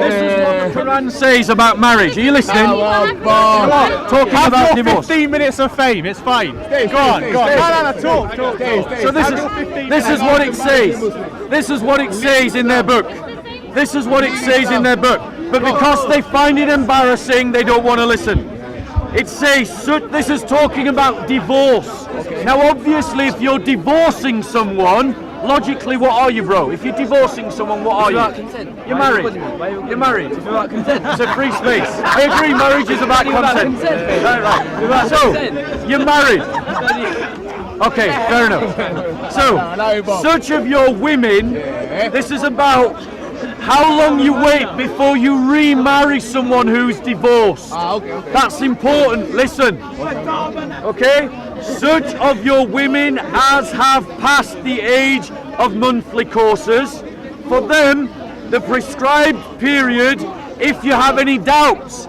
This is what the Quran says about marriage. Are you listening? Come on, talking Have about your divorce. 15 minutes of fame. It's fine. Go on. No, talk. So this is what it says. This is what it says in their book. This is what it says in their book. But because they find it embarrassing, they don't want to listen. It says, this is talking about divorce. Now obviously if you're divorcing someone, logically what are you, bro? If you're divorcing someone, what are you? You're married. You're married. It's about consent. It's a free space. I agree, marriage is about consent. Right. So, you're married. Okay, fair enough. So, such of your women, this is about how long you wait before you remarry someone who's divorced. That's important. Listen. Okay? Such of your women as have passed the age of monthly courses, for them, the prescribed period, if you have any doubts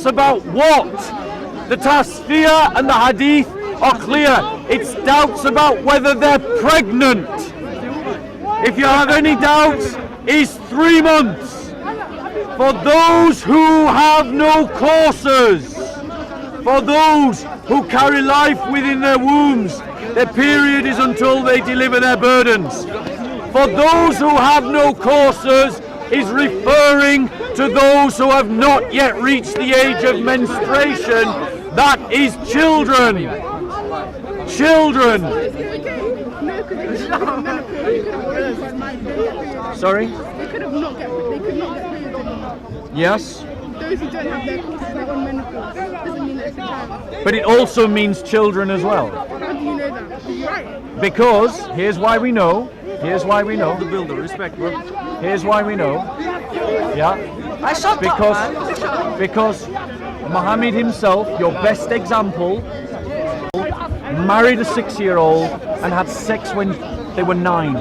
about what? The Tasfiyah and the Hadith are clear. It's doubts about whether they're pregnant. If you have any doubts, is 3 months. For those who have no courses, for those who carry life within their wombs, their period is until they deliver their burdens. For those who have no courses is referring to those who have not yet reached the age of menstruation. That is children. Children. Sorry? They could not get periods anymore. Yes. Those who don't have their courses are on menopause. Doesn't mean it's a child. But it also means children as well. How do you know that? You're right. Because here's why we know. Here's why we know. the builder, respect, bro. Here's why we know. Yeah. Because Muhammad himself, your best example, married a 6-year-old and had sex when they were 9.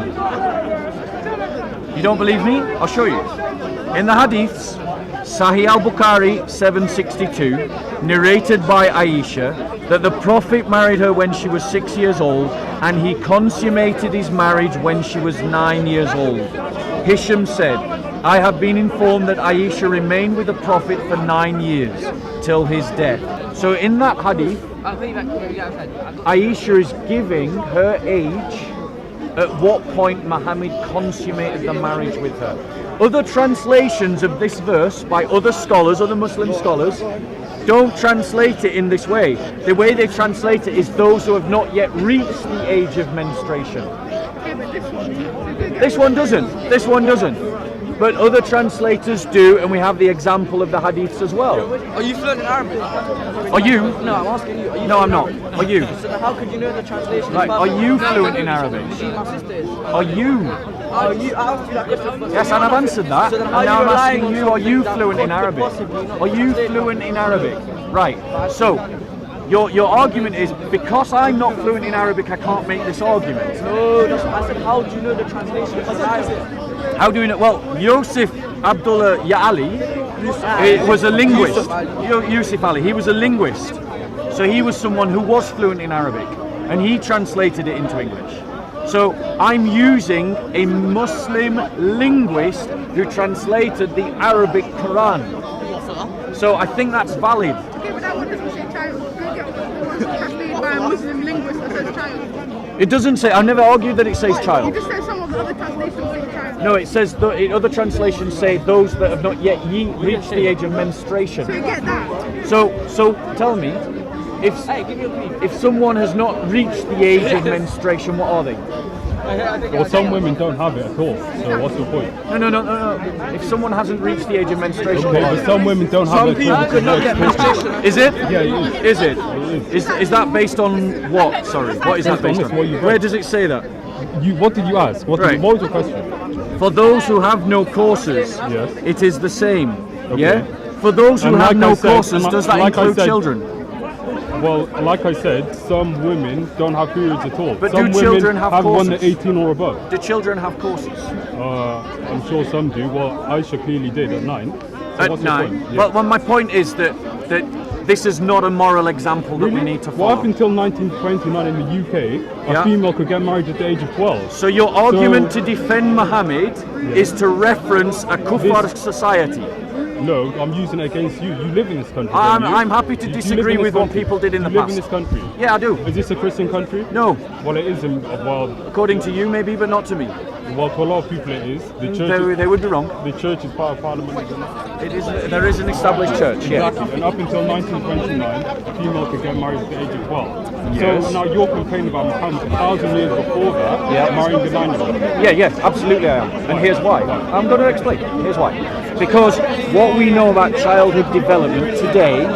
You don't believe me? I'll show you. In the hadiths, Sahih al-Bukhari 762, narrated by Aisha, that the Prophet married her when she was 6 years old and he consummated his marriage when she was 9 years old. Hisham said, I have been informed that Aisha remained with the Prophet for 9 years, till his death. So in that hadith, Aisha is giving her age at what point Muhammad consummated the marriage with her. Other translations of this verse by other scholars, other Muslim scholars, don't translate it in this way. The way they translate it is those who have not yet reached the age of menstruation. This one doesn't. This one doesn't. but other translators do, and we have the example of the hadiths as well. Are you fluent in Arabic? Are you? No, I'm asking you. Are you No, I'm not. Are you? So how could you know the translation? Right, are you fluent in Arabic? My sister is. Are you? Are you? I asked you that question first. Yes, and I've answered that. So then And are now you I'm asking relying you, on are you something that fluent in could Arabic? possibly not Are you translate? fluent in Arabic? Right, so your argument is, because I'm not fluent in Arabic, I can't make this argument. No, that's what I said. How do you know the translation of Arabic? How do we know? Well, Yosef Abdullah Ya'ali was a linguist. Yusuf Ali, he was a linguist. So he was someone who was fluent in Arabic, and he translated it into English. So I'm using a Muslim linguist who translated the Arabic Quran. So I think that's valid. Okay, but that one doesn't say child. Don't get translated by a Muslim linguist that says child. It doesn't say, I never argued that it says You child. just said some of the other translations say child. No, it says, other translations say those that have not yet reached the age of menstruation. So you get that. So tell me, if someone has not reached the age of menstruation, what are they? Well, some women don't have it at all, so what's the point? No. If someone hasn't reached the age of menstruation, Okay, but some women don't have it. Some people could not get menstruation. Is it? Yeah, it is. Is it? Is that based on what? Sorry, what is that based on? Where does it say that? What did you ask? What was your question? For those who have no courses, Yes. it is the same. Okay. Yeah. For those who And have like no I said- courses, does that like I include said- children? Well, like I said, some women don't have periods at all. But some do children women have one courses? at 18 or above. Do children have courses? I'm sure some do. Well, Aisha clearly did at 9. So At what's your 9. point? Yeah. Well, my point is that this is not a moral example that we need to follow. Well, up until 1929 in the UK, a female could get married at the age of 12. So your argument to defend Muhammad is to reference a kuffar society. No, I'm using it against you. You live in this country. don't you? I'm happy to You live in disagree this with what country. people did in the You live past. in this country. Yeah, I do. Is this a Christian country? No. Well, it is. Well, according to you, maybe, but not to me. Well, to a lot of people, it is. The church. They would be wrong. The church is part of Parliament. It is. There is an established church. Yeah. Exactly. And up until 1929, a female could get married at the age of 12. Yes. So now you're complaining about Muhammad 1,000 years before that, marrying the 9-year-old. Yeah, absolutely I am. And here's why. I'm going to explain. Here's why. Because what we know about childhood development today,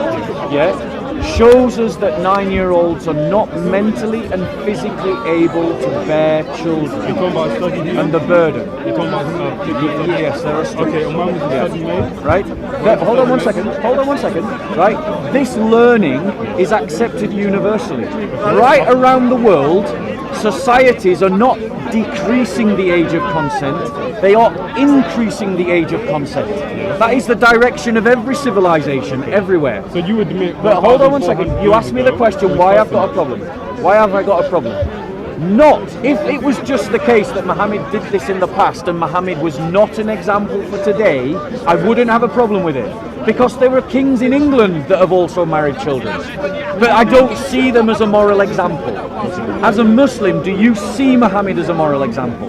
shows us that 9-year-olds are not mentally and physically able to bear children. You're talking about study here? And the burden. You're talking about yes, there are studies. Okay, and when was the study made? Right? Hold on one second. Right? This learning is accepted universally. Right around the world, societies are not decreasing the age of consent, they are increasing the age of consent. That is the direction of every civilization, everywhere. So you admit... But hold on one second, you asked me the question, why I've got a problem? Why have I got a problem? Not, if it was just the case that Muhammad did this in the past and Muhammad was not an example for today, I wouldn't have a problem with it. Because there were kings in England that have also married children. But I don't see them as a moral example. As a Muslim, do you see Muhammad as a moral example?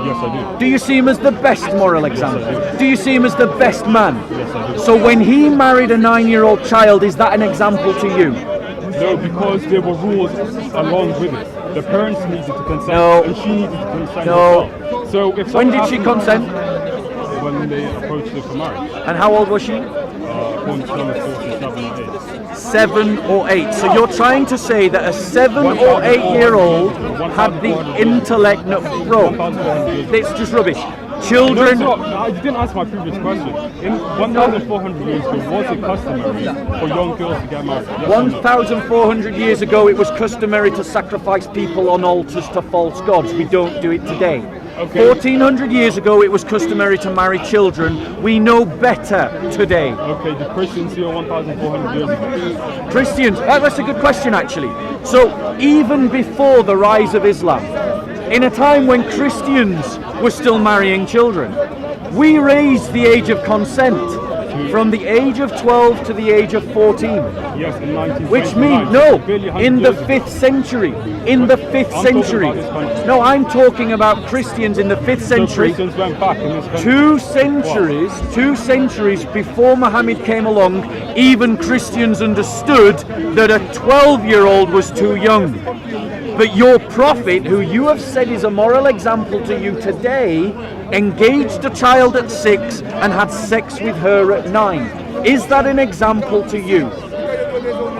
Yes, I do. Do you see him as the best moral example? Do you see him as the best man? Yes, I do. So when he married a 9-year-old child, is that an example to you? No, because there were rules along with it. The parents needed to consent, and she needed to consent as well. So if when did she consent? When they approached her for marriage. And how old was she? According to some, it's 7 or 8. 7 or 8. So you're trying to say that a 7 or 8-year-old had the intellect, it's just rubbish. Children... No, you didn't answer my previous question. In 1,400 years ago, was it customary for young girls to get married? Yes 1,400 years ago, it was customary to sacrifice people on altars to false gods. We don't do it today. Okay. 1,400 years ago, it was customary to marry children. We know better today. Okay, the Christians here 1,400 years ago. Christians, that's a good question actually. So even before the rise of Islam, in a time when Christians were still marrying children, we raised the age of consent from the age of 12 to the age of 14. Yes, in 1929. Which means, in the 5th century. In the 5th century. No, I'm talking about Christians in the 5th century. So Christians went back in this country. 2 centuries before Muhammad came along, even Christians understood that a 12-year-old was too young. But your prophet, who you have said is a moral example to you today, engaged a child at 6 and had sex with her at 9. Is that an example to you?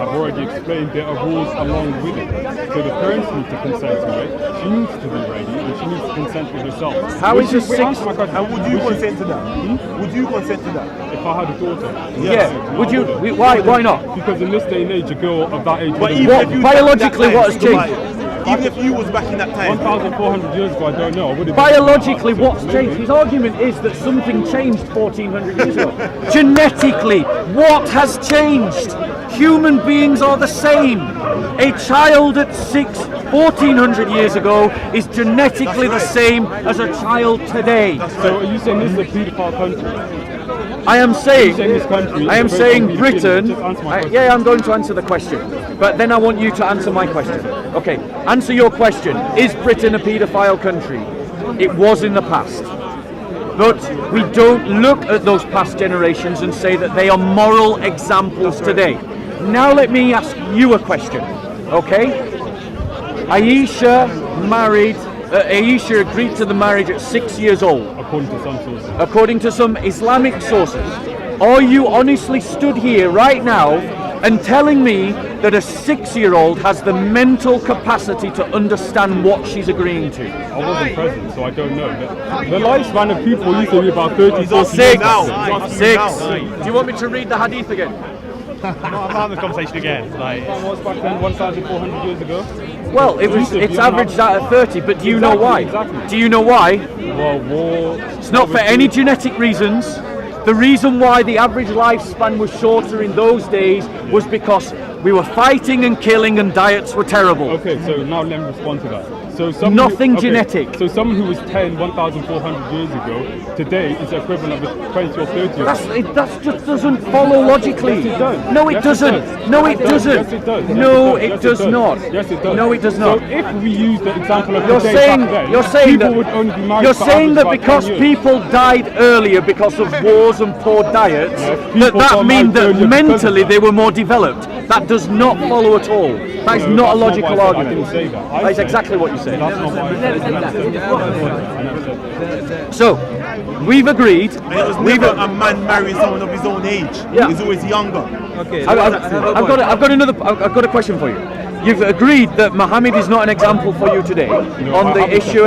I've already explained there are rules along with it. So the parents need to consent to it. She needs to be ready and she needs to consent to herself. How is a 6? And would you consent to that? Would you consent to that? If I had a daughter. Yeah. Would you? Why not? Because in this day and age, a girl of that age. Biologically, what has changed? Even if you was back in that time. 1,400 years ago, I don't know. Biologically, what's changed? His argument is that something changed 1,400 years ago. Genetically, what has changed? Human beings are the same. A child at 1,400 years ago is genetically the same as a child today. So are you saying this is a paedophile country? I am saying Britain. Yeah, I'm going to answer the question, but then I want you to answer my question. Okay, answer your question. Is Britain a paedophile country? It was in the past, but we don't look at those past generations and say that they are moral examples today. Now let me ask you a question. Okay, Aisha agreed to the marriage at 6 years old. According to some sources. According to some Islamic sources. Are you honestly stood here right now and telling me that a 6-year-old has the mental capacity to understand what she's agreeing to? I wasn't present, so I don't know. The lifespan of people used to be about 30, 40 Six. years. 6. Do you want me to read the hadith again? I'm having the conversation again. Like, What was back then, 1,400 years ago? Well, it's averaged out at 30, but do you know why? Exactly. Do you know why? Well, war. It's not for any genetic reasons. The reason why the average lifespan was shorter in those days was because we were fighting and killing and diets were terrible. Okay, so now let me respond to that. So Nothing genetic. So someone who was 10, 1,400 years ago, today is the equivalent of 20 or 30. That just doesn't follow logically. Yes, it does. No, it doesn't. No, it doesn't. Yes, it does. No, it does not. Yes, it does. No, it does not. So if we use the example of You're today saying back then, that people would only be married you're for saying that average because about 10 years. people died earlier because of wars and poor diets, people that got mean married that earlier mentally they were more developed. That does not follow at all. That is not a logical argument. I didn't say that. That is exactly what you said. That's not what I said. So, we've agreed. We've got a man marry someone of his own age. Yeah. He's always younger. Okay. I've got a question for you. You've agreed that Muhammad is not an example for you today on the issue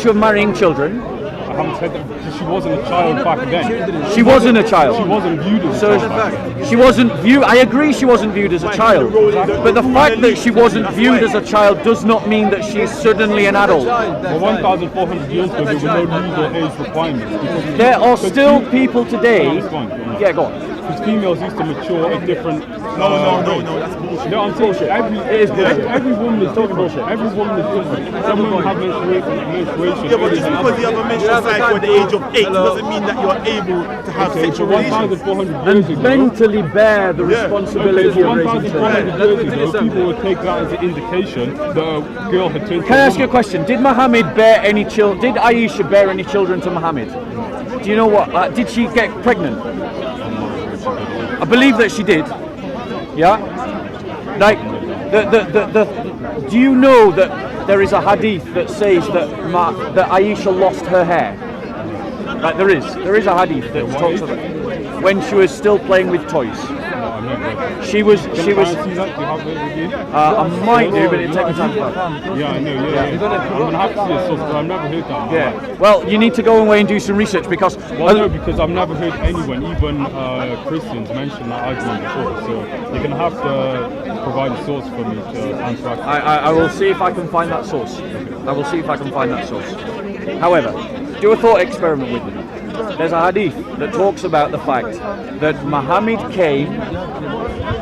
of marrying children. I haven't said that because she wasn't a child back then. She wasn't a child. She wasn't viewed as a child back then. She wasn't viewed. I agree, she wasn't viewed as a child. But the fact that she wasn't viewed as a child does not mean that she is suddenly an adult. Well, 1,400 years ago, there were no legal age requirements. There are still people today. Yeah, go on. Because females used to mature at different. No, that's bullshit. No, I'm saying every woman is different. Every woman is different. Some women have menstruation. Yeah, but just because you have a menstrual cycle at the age of 8 doesn't mean that you're able to have sexual relations. 1,400 years ago. Mentally bear the responsibility of raising children. 1,400 years ago, people would take that as an indication that a girl had turned. Can I ask you a question? Did Muhammad bear any children? Did Aisha bear any children to Muhammad? Do you know what? Did she get pregnant? I believe that she did. Yeah. Like do you know that there is a hadith that says that Aisha lost her hair? Like there is a hadith that talks about when she was still playing with toys. She was. I might do, but it takes me time to find. Yeah, I know. Yeah. I'm gonna have to see a source, but I've never heard that. Yeah. Well, you need to go away and do some research because. Well, no, because I've never heard anyone, even Christians, mention that argument before. So you're gonna have to provide a source for me to answer. I will see if I can find that source. However, do a thought experiment with me. There's a hadith that talks about the fact that Muhammad came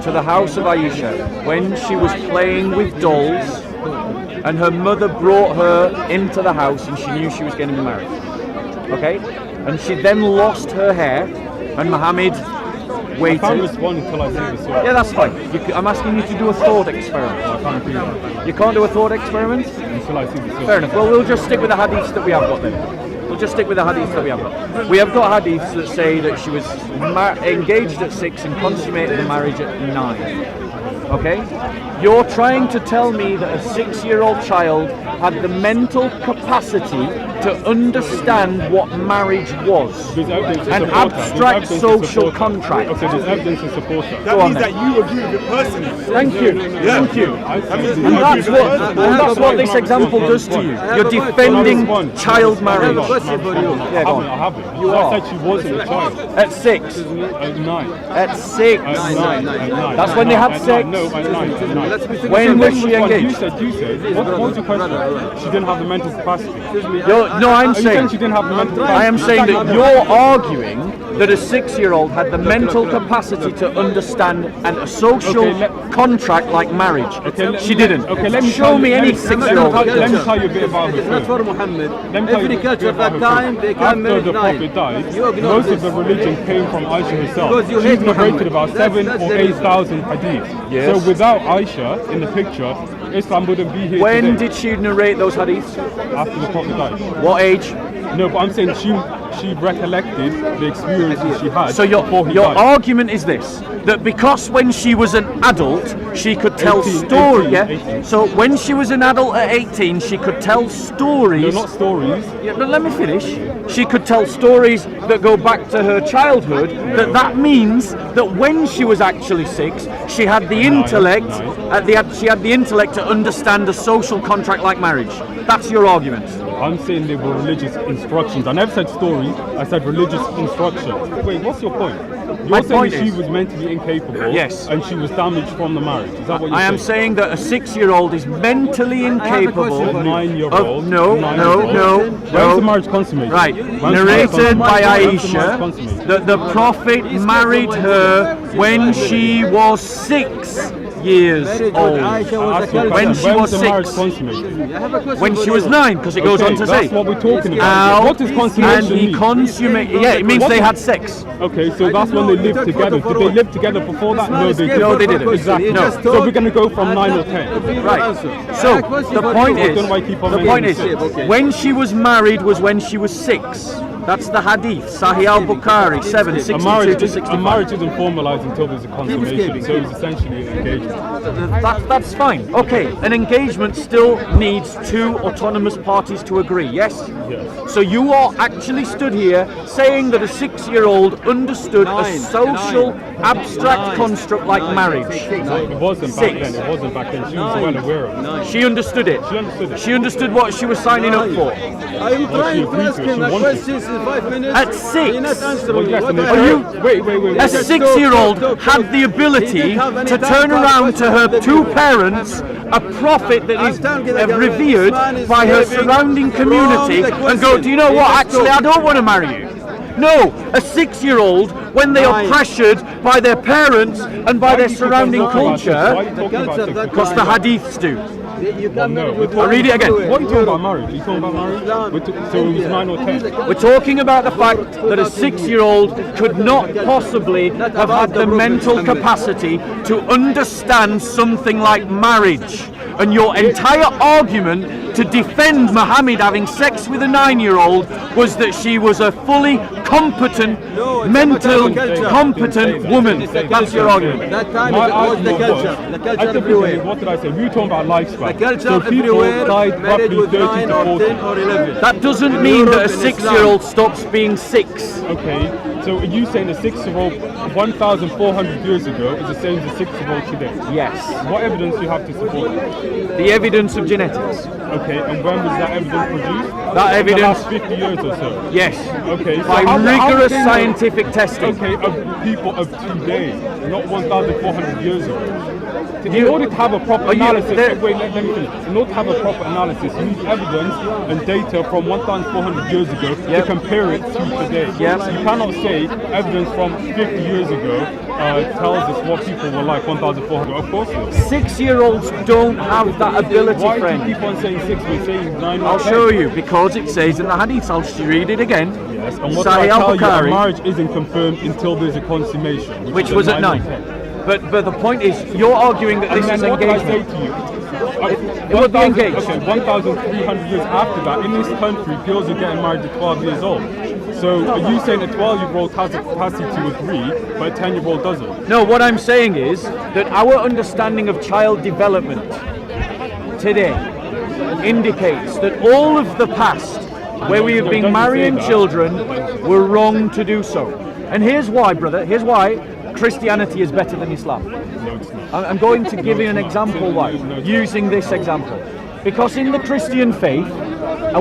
to the house of Aisha when she was playing with dolls and her mother brought her into the house and she knew she was getting married. Okay? And she then lost her hair and Muhammad waited. I can't respond until I see the source. Yeah, that's fine. I'm asking you to do a thought experiment. I can't do that. You can't do a thought experiment? Until I see the source. Fair enough. Well, we'll just stick with the hadiths that we have got then. We'll just stick with the hadiths that we have got. We have got hadiths that say that she was engaged at 6 and consummated the marriage at 9. Okay? You're trying to tell me that a 6-year-old child had the mental capacity to understand what marriage was. An abstract social contract. Okay, there's evidence to support that. That means that you agree with it personally. Thank you. Yeah. Thank you. That means And that's what this example does to you. You're defending child marriage. Yeah, go on. I haven't. You I are. said she wasn't a child. At 6. At 9. At 6. At 9. At 9. That's when they had sex. No, at 9. At 9. When was she engaged? You said. What was your question? She didn't have the mental capacity. No, I'm saying she didn't have the mental capacity. I am saying that you're arguing that a 6-year-old had the mental capacity to understand a social contract like marriage. She didn't. Okay, let me show me any 6-year-old. Let me tell you a bit about her. For Muhammad, Let me tell you every a bit culture of about that her. time, they can After marry the 9. Prophet died, You ignore most this. of the religion came from Aisha herself. Because you She's hate narrated Muhammad. about 7 That's or the 8,000 hadiths. Yes. So without Aisha in the picture, Islam wouldn't be here When today. did she narrate those hadiths? After the Prophet died. What age? No, but I'm saying she recollected the experiences she had So before he your died. argument is this, that because when she was an adult, she could tell 18, stories. 18, Yeah? 18. So when she was an adult at 18, she could tell stories. No, not stories. Yeah, but let me finish. She could tell stories that go back to her childhood. That means that when she was actually 6, she had the intellect. She had the intellect to understand a social contract like marriage. That's your argument. I'm saying they were religious instructions. I never said stories, I said religious instructions. Wait, what's your point? My You're saying point she is- was mentally incapable Yes. and she was damaged from the marriage. Is that what you're I am saying that a 6-year-old is mentally incapable. A 9-year-old. No. When's the marriage consummated? Right. When's the marriage Narrated by consummated? When's the marriage Aisha consummated? that the Prophet married her when she was 6 years old. When she was the marriage 6. consummated? When she was 9, because it goes on to say. That's what we're talking about. What does And consummation he mean? consummated. Yeah, it means they had sex. Okay, so that's when they lived together. Did they live together before that? No, they didn't. No, they didn't. Exactly. No. So we're going to go from 9 or 10. Right. So the point is, when she was married was when she was 6. That's the hadith, Sahih al-Bukhari, 7, 62 to 65. A marriage isn't formalized until there's a consummation, so it's essentially an engagement. That's fine. Okay, an engagement still needs 2 autonomous parties to agree, yes? Yes. So you are actually stood here saying that a 6-year-old understood a social abstract construct like marriage. It wasn't back then. It wasn't back then. She was well aware of it. She understood it. She understood it. She understood what she was signing up for. I'm trying to ask him a question in 5 minutes. At 6. You're not answering. Yes, What and the if hell? you- wait. A 6-year-old had the ability to turn around to her 2 parents, a prophet that is revered by her surrounding community, and go, do you know what, actually I don't want to marry you. No, a 6-year-old, when they are pressured by their parents and by their surrounding culture, because the hadiths do. I'll read it again. What are you talking about marriage? Are you talking about marriage? So it was 9 or 10? We're talking about the fact that a 6-year-old could not possibly have had the mental capacity to understand something like marriage. And your entire argument to defend Muhammad having sex with a 9-year-old was that she was a fully competent, competent woman. That's your argument. That time My it was the argument culture. The I culture think everywhere. what did I say? We were talking about lifespan. The culture so people everywhere, died marriage roughly with 30 9 to or 40. 10 or 11. That doesn't In mean that a Europe, in Islam. 6-year-old stops being 6. Okay, so are you saying a 6-year-old 1,400 years ago is the same as a 6-year-old today? Yes. What evidence do you have to support that? The evidence of genetics. Okay, and when was that evidence produced? That In the evidence- last 50 years or so? Yes. Okay, so By how rigorous can you- scientific testing. Okay, of people of today, not 1,400 years ago. In order to have a proper analysis, wait, let me finish. In order to have a proper analysis, you need evidence and data from 1,400 years ago to compare it to today. Yep. You cannot say evidence from 50 years ago tells us what people were like 1,400. Of course not. 6-year-olds don't have that ability, Why friend. do you keep on saying 6 when saying 9 or I'll 10? show you, because it says in the hadith. I'll read it again. Yes, and what do I Sahih tell you? A al-Bukhari, marriage isn't confirmed until there's a consummation. which is was at 9 or 9. 10. But the point is, you're arguing that And this then is what did I say engagement. to you? It would be 1,000 engaged. Okay, 1,300 years after that, in this country, girls are getting married at 12 years old. So are you saying a 12-year-old has the capacity to agree, but a 10-year-old doesn't? No, what I'm saying is that our understanding of child development today indicates that all of the past where we have been marrying children were wrong to do so. And here's why, brother, here's why Christianity is better than Islam. I'm going to give you an example why, using this example. Because in the Christian faith,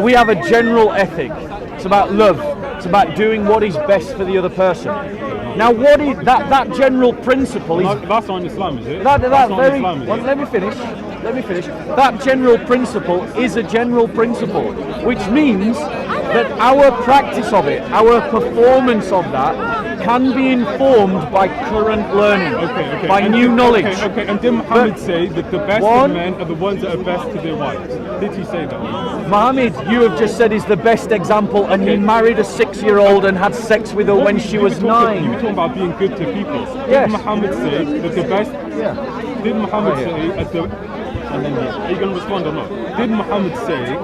we have a general ethic. It's about love. It's about doing what is best for the other person. Now, what is that general principle is... That's not in Islam, is it? Let me finish. That general principle is a general principle, which means that our practice of it, our performance of that, can be informed by current learning, by new knowledge. Okay, and did Muhammad say that the best of men are the ones that are best to their wives? Did he say that? Muhammad, you have just said, is the best example, and he married a 6-year-old and had sex with her when she was 9. You were talking about being good to people. Yes. Did Muhammad say that the best... Did Muhammad say at the... And then, are you going to respond or not? Did Muhammad say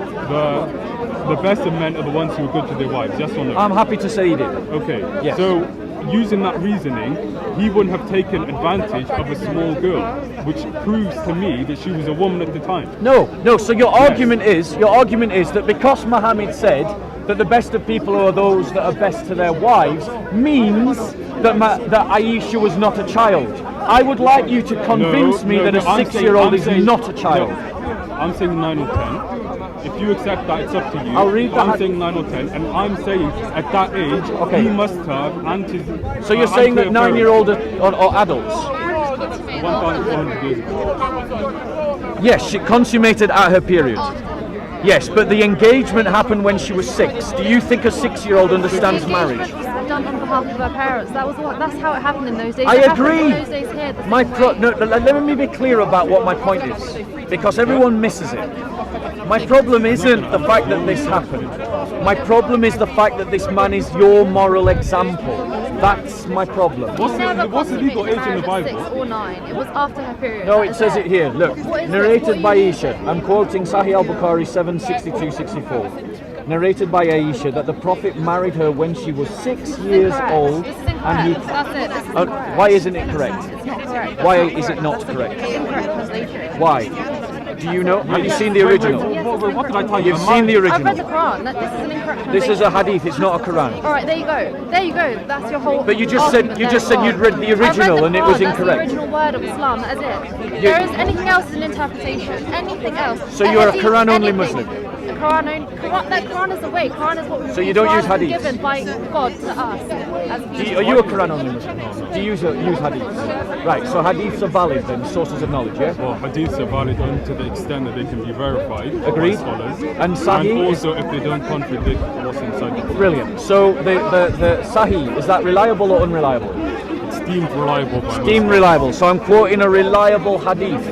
the best of men are the ones who are good to their wives? Yes or no? I'm happy to say he did. Okay. Yes. So, using that reasoning, he wouldn't have taken advantage of a small girl, which proves to me that she was a woman at the time. No. So your argument is that because Muhammad said that the best of people are those that are best to their wives, means that Aisha was not a child. I would like you to convince me that a 6-year-old is not a child. No, I'm saying 9 or 10. If you accept that, it's up to you. I'll read I'm saying 9 or 10, and I'm saying at that age, he must have So you're saying that 9-year-old are adults? 1,400 years ago. Yes, she consummated at her period. Yes, but the engagement happened when she was 6. Do you think a 6-year-old understands marriage? Done on behalf of her parents. That's how it happened in those days. I agree. In those days here, let me be clear about what my point is, because everyone misses it. My problem isn't the fact that this happened. My problem is the fact that this man is your moral example. That's my problem. What's the legal age in the Bible? 6 or 9. It was after her period. No, it says it here. Look, narrated by Aisha. I'm quoting Sahih al-Bukhari 762-64. Narrated by Aisha that the Prophet married her when she was 6 years old, and he. That's it. Why isn't it correct? It's not correct. Why is it not correct? It's incorrect translation. Why? Do you know? Have you seen the original? What did I tell you? You've seen the original. I've read the Quran. This is an incorrect translation. This is a hadith. It's not a Quran. All right, there you go. There you go. That's your whole. But you just said you'd read the original and it was incorrect. That's the original word of Islam. That is it. There is anything else is an interpretation. Anything else. So you're a Quran-only Muslim. That Quran is the way. Quran is what we. So you don't use hadith? Given by God to us. Are you a Quran-only Muslim? Do you use hadiths? Right. So hadiths are valid then, sources of knowledge, yeah? Well, hadiths are valid only to the extent that they can be verified by scholars. And Sahih and also if they don't contradict what's inside the Quran. Brilliant. So the Sahih, is that reliable or unreliable? It's deemed reliable by Deemed reliable. So I'm quoting a reliable hadith.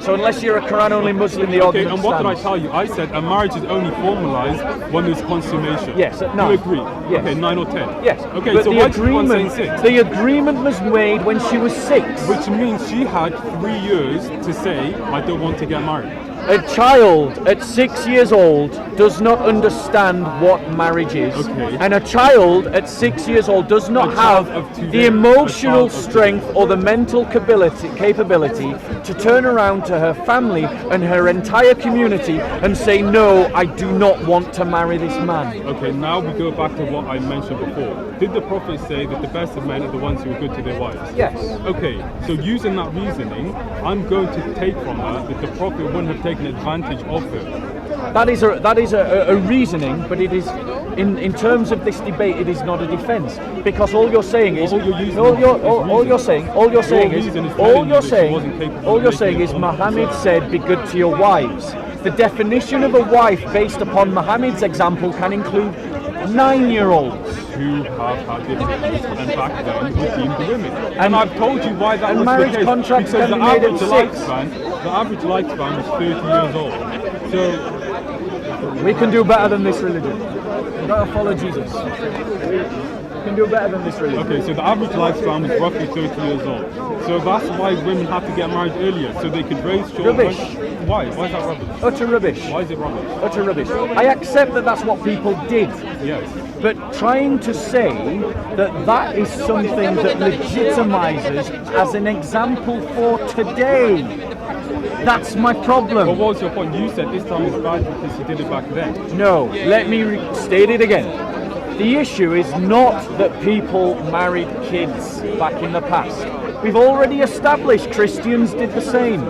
So unless you're a Quran-only Muslim, the argument and what stands. did I tell you? I said a marriage is only formalized when there's consummation. Yes, no. You agree? Yes. Okay, 9 or 10? Yes. Okay, but so the why did you say 6? The agreement was made when she was 6. Which means she had 3 years to say, I don't want to get married. A child at 6 years old does not understand what marriage is, and a child at 6 years old does not have the emotional strength or the mental capability to turn around to her family and her entire community and say, no, I do not want to marry this man. Okay, now we go back to what I mentioned before. Did the Prophet say that the best of men are the ones who are good to their wives? Yes. Okay, so using that reasoning, I'm going to take from that the Prophet wouldn't have taken advantage of her. That is a reasoning, but it is in terms of this debate, it is not a defence, because all you're saying is Muhammad said, be good to your wives. The definition of a wife based upon Muhammad's example can include 9-year-olds who have had difficulties, and back then we deemed women. And I've told you why that was marriage the case. Contracts because the average lifespan was 30 years old. So we can do better than this religion. We've got to follow Jesus. can do better than this religion. Okay, so the average lifespan is roughly 30 years old. So that's why women have to get married earlier, so they could raise children. Rubbish. Why? Why is that rubbish? Utter rubbish. Why is it rubbish? Utter rubbish. I accept that that's what people did. Yes. But trying to say that that is something that legitimizes as an example for today, that's my problem. But what was your point? You said Islam is bad because you did it back then. No, let me state it again. The issue is not that people married kids back in the past. We've already established Christians did the same.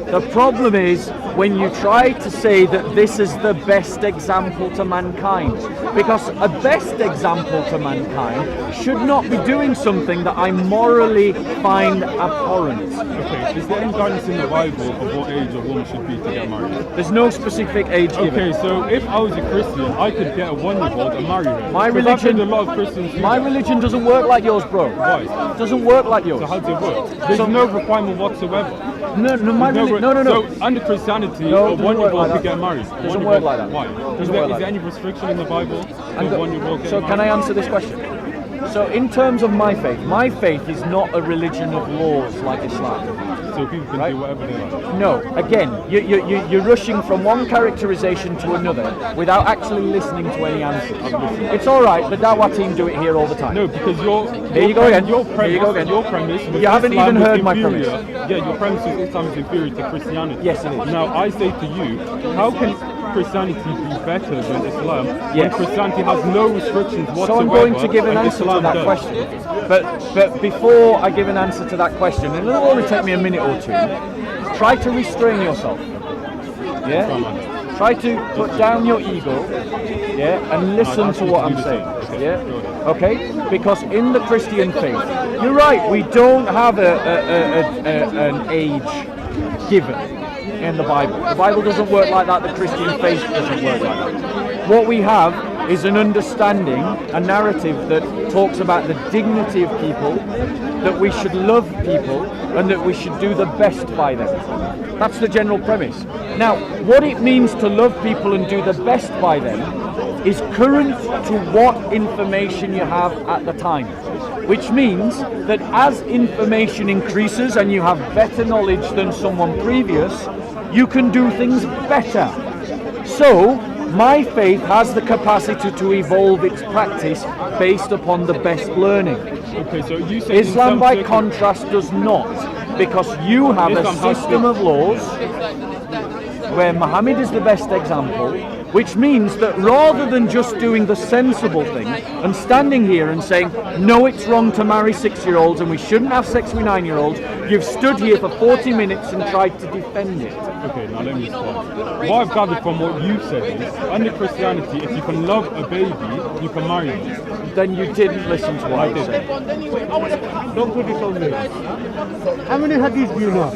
The problem is when you try to say that this is the best example to mankind, because a best example to mankind should not be doing something that I morally find abhorrent. Okay, is there any guidance in the Bible of what age a woman should be to get married? There's no specific age given. Okay, so if I was a Christian, I could get a 1-year-old and marry her. My 'Cause I've heard religion, a lot of Christians. my religion doesn't work like yours, bro. Why? It doesn't work like yours. So how does it work? There's no requirement whatsoever. No, no. So under Christianity, No, a it doesn't work 1-year-old like could that. get married. Doesn't work like that. Why? Is there any restriction in the Bible for a 1-year-old getting So married? can I answer this question? So in terms of my faith is not a religion of laws like Islam. So people can do whatever they like. No, again, you're rushing from one characterization to another without actually listening to any answers. It's all right, the Dawah team do it here all the time. No, because Here you go again. Your premise, Here you go again. Your premise was You haven't Islam even was heard my inferior. premise. Yeah, your premise is Islam is inferior to Christianity. Yes, it is. Now I say to you, how can Christianity be better than Islam when Yes. Christianity has no restrictions whatsoever? So I'm going to give an and answer to Islam that does? question. But before I give an answer to that question, and it'll only take me a minute or two, try to restrain yourself. Yeah? Try to put down your ego, yeah, and listen to what I'm saying. Yeah? Okay? Because in the Christian faith, you're right, we don't have an age given in the Bible. The Bible doesn't work like that, the Christian faith doesn't work like that. What we have is an understanding, a narrative that talks about the dignity of people, that we should love people, and that we should do the best by them. That's the general premise. Now, what it means to love people and do the best by them is current to what information you have at the time. Which means that as information increases and you have better knowledge than someone previous, you can do things better. So, my faith has the capacity to evolve its practice based upon the best learning. Okay, so you say Islam, by contrast, does not, because you have Islam a system of laws where Muhammad is the best example, which means that rather than just doing the sensible thing and standing here and saying, no, it's wrong to marry 6-year-olds and we shouldn't have sex with 9-year-olds, you've stood here for 40 minutes and tried to defend it. Okay, now let me respond. What I've gathered from what you've said is, under Christianity, if you can love a baby, you can marry them. Then you didn't listen to what I said. Don't put this on me. How many hadiths do you know?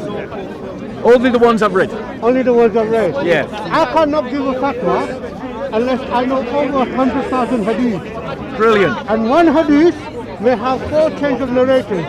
Only the ones I've read. Only the ones I've read? Yeah. I cannot give a fatwa unless I know over 100,000 hadiths. Brilliant. And one hadith may have 4 chains of narration.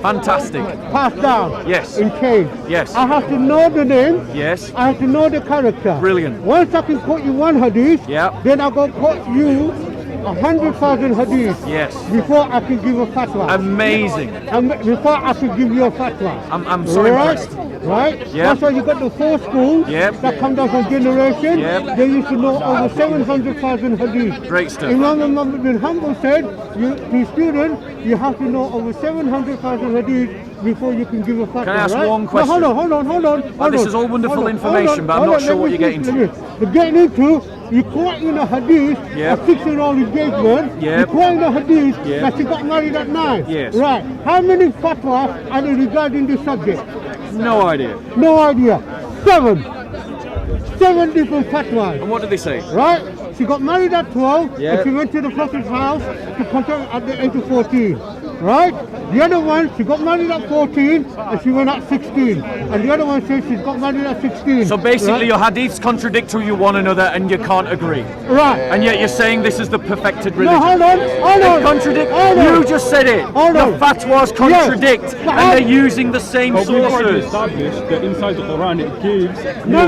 Fantastic. Passed down. Yes. In chains. Yes. I have to know the name. Yes. I have to know the character. Brilliant. Once I can quote you one hadith, yeah, then I'll go quote you 100,000 hadiths. Yes. Before I can give a fatwa. Amazing. And before I can give you a fatwa. I'm so impressed. Right? Yeah. That's why you got the 4 schools that come down from generation. Yep. They used to know over 700,000 hadith. Great stuff. Imam Ahmad bin Hanbal said, to students, you have to know over 700,000 hadith before you can give a fatwa. Can I ask right? one question? No, hold on. This is all wonderful information, but I'm not sure what you're getting to. You're getting into, you quote in a hadith, Yep. a 6-year-old engagement, Yep. you quote in a hadith Yep. that she got married at 9. Yes. Right. How many fatwas are there regarding this subject? No idea. No idea. 7. 7 different fatwas. And what did they say? Right? She got married at 12 Yeah. and she went to the Prophet's house to contact at the age of 14. right? The other one, she got married at 14 and she went at 16. And the other one says she's got married at 16. So basically right? your hadiths contradict to one another and you can't agree. Right. And yet you're saying this is the perfected religion. No, hold on. They contradict. You just said it. The fatwas contradict and they're using the same But we've already sources. established that inside the Quran it gives... No,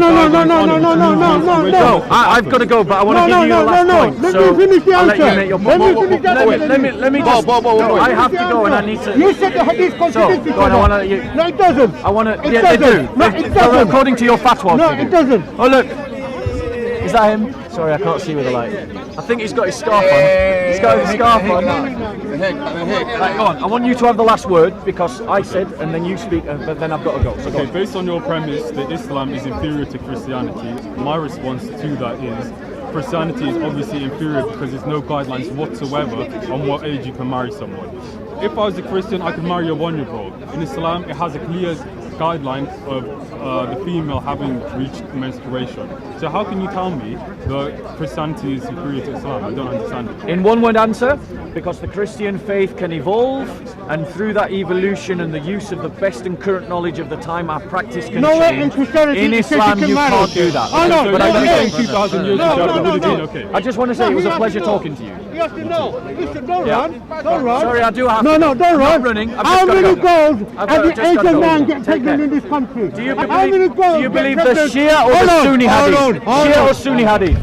I've got to go, but I want to give you your last point. Let So me finish the I'll let answer. you make your Let point. me finish the answer. Let me just... No, I have to go and I need to... You said the hadith contradicts each go on, I other. want to... No, it doesn't. I want to... It Yeah, they do. doesn't. No, it doesn't. According to your fatwas. No, they do. it doesn't. Oh, look. Is that him? Sorry, I can't see with the light. I think he's got his scarf on. He's got his scarf on. Right, go on. I want you to have the last word because I said, and then you speak, but then I've got to go. So Okay, based on your premise that Islam is inferior to Christianity, my response to that is Christianity is obviously inferior because there's no guidelines whatsoever on what age you can marry someone. If I was a Christian, I could marry a 1-year-old. In Islam, it has a clear guideline of the female having reached menstruation. So how can you tell me that Christianity is superior to Islam? I don't understand it. In one word answer, because the Christian faith can evolve, and through that evolution and the use of the best and current knowledge of the time, our practice can change. In Islam, you can't do that. But I just want to say it was a pleasure talking to you. You have to know. Listen, don't run. Don't run. Sorry, I do have No, to. no, don't run. Not running. How many girls at the age of 9 get Take pregnant care. in this country? Do you How many girls do you get believe the pregnant? Shia or Hold the on, Sunni hold hadith? on, hold Shia on. or Sunni hadith?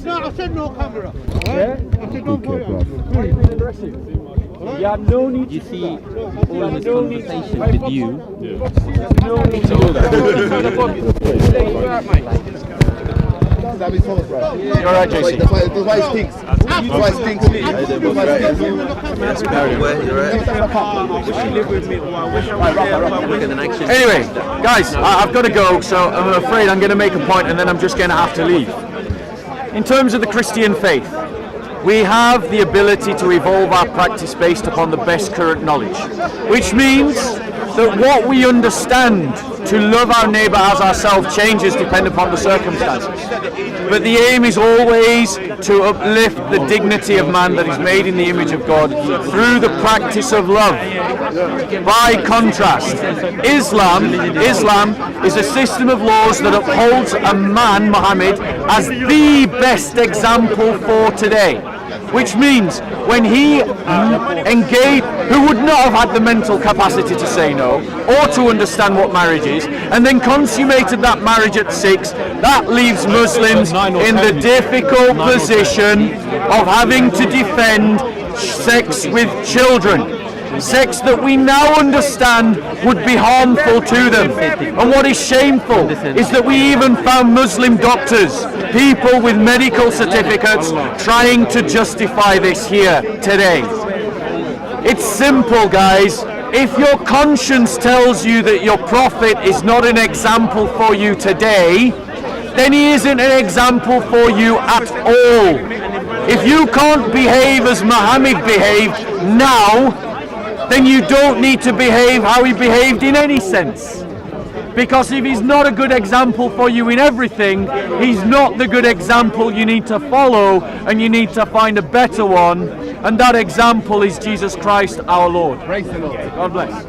No, I said no camera. Yeah? I said don't go out. You had no need You see, all of this conversation with you. no need to do that. You're right, JC. That's why it stinks. That's why it stinks. Anyway, guys, I've got to go, so I'm afraid I'm going to make a point and then I'm just going to have to leave. In terms of the Christian faith, we have the ability to evolve our practice based upon the best current knowledge, which means that what we understand to love our neighbour as ourselves changes depending upon the circumstances. But the aim is always to uplift the dignity of man that is made in the image of God through the practice of love. By contrast, Islam is a system of laws that upholds a man, Muhammad, as the best example for today. Which means when he engaged, who would not have had the mental capacity to say no or to understand what marriage is, and then consummated that marriage at 6, that leaves Muslims in the difficult position of having to defend sex with children. Sex that we now understand would be harmful to them. And what is shameful is that we even found Muslim doctors, people with medical certificates, trying to justify this here today. It's simple, guys. If your conscience tells you that your prophet is not an example for you today, then he isn't an example for you at all. If you can't behave as Muhammad behaved now, then you don't need to behave how he behaved in any sense. Because if he's not a good example for you in everything, he's not the good example you need to follow, and you need to find a better one, and that example is Jesus Christ our Lord. God bless.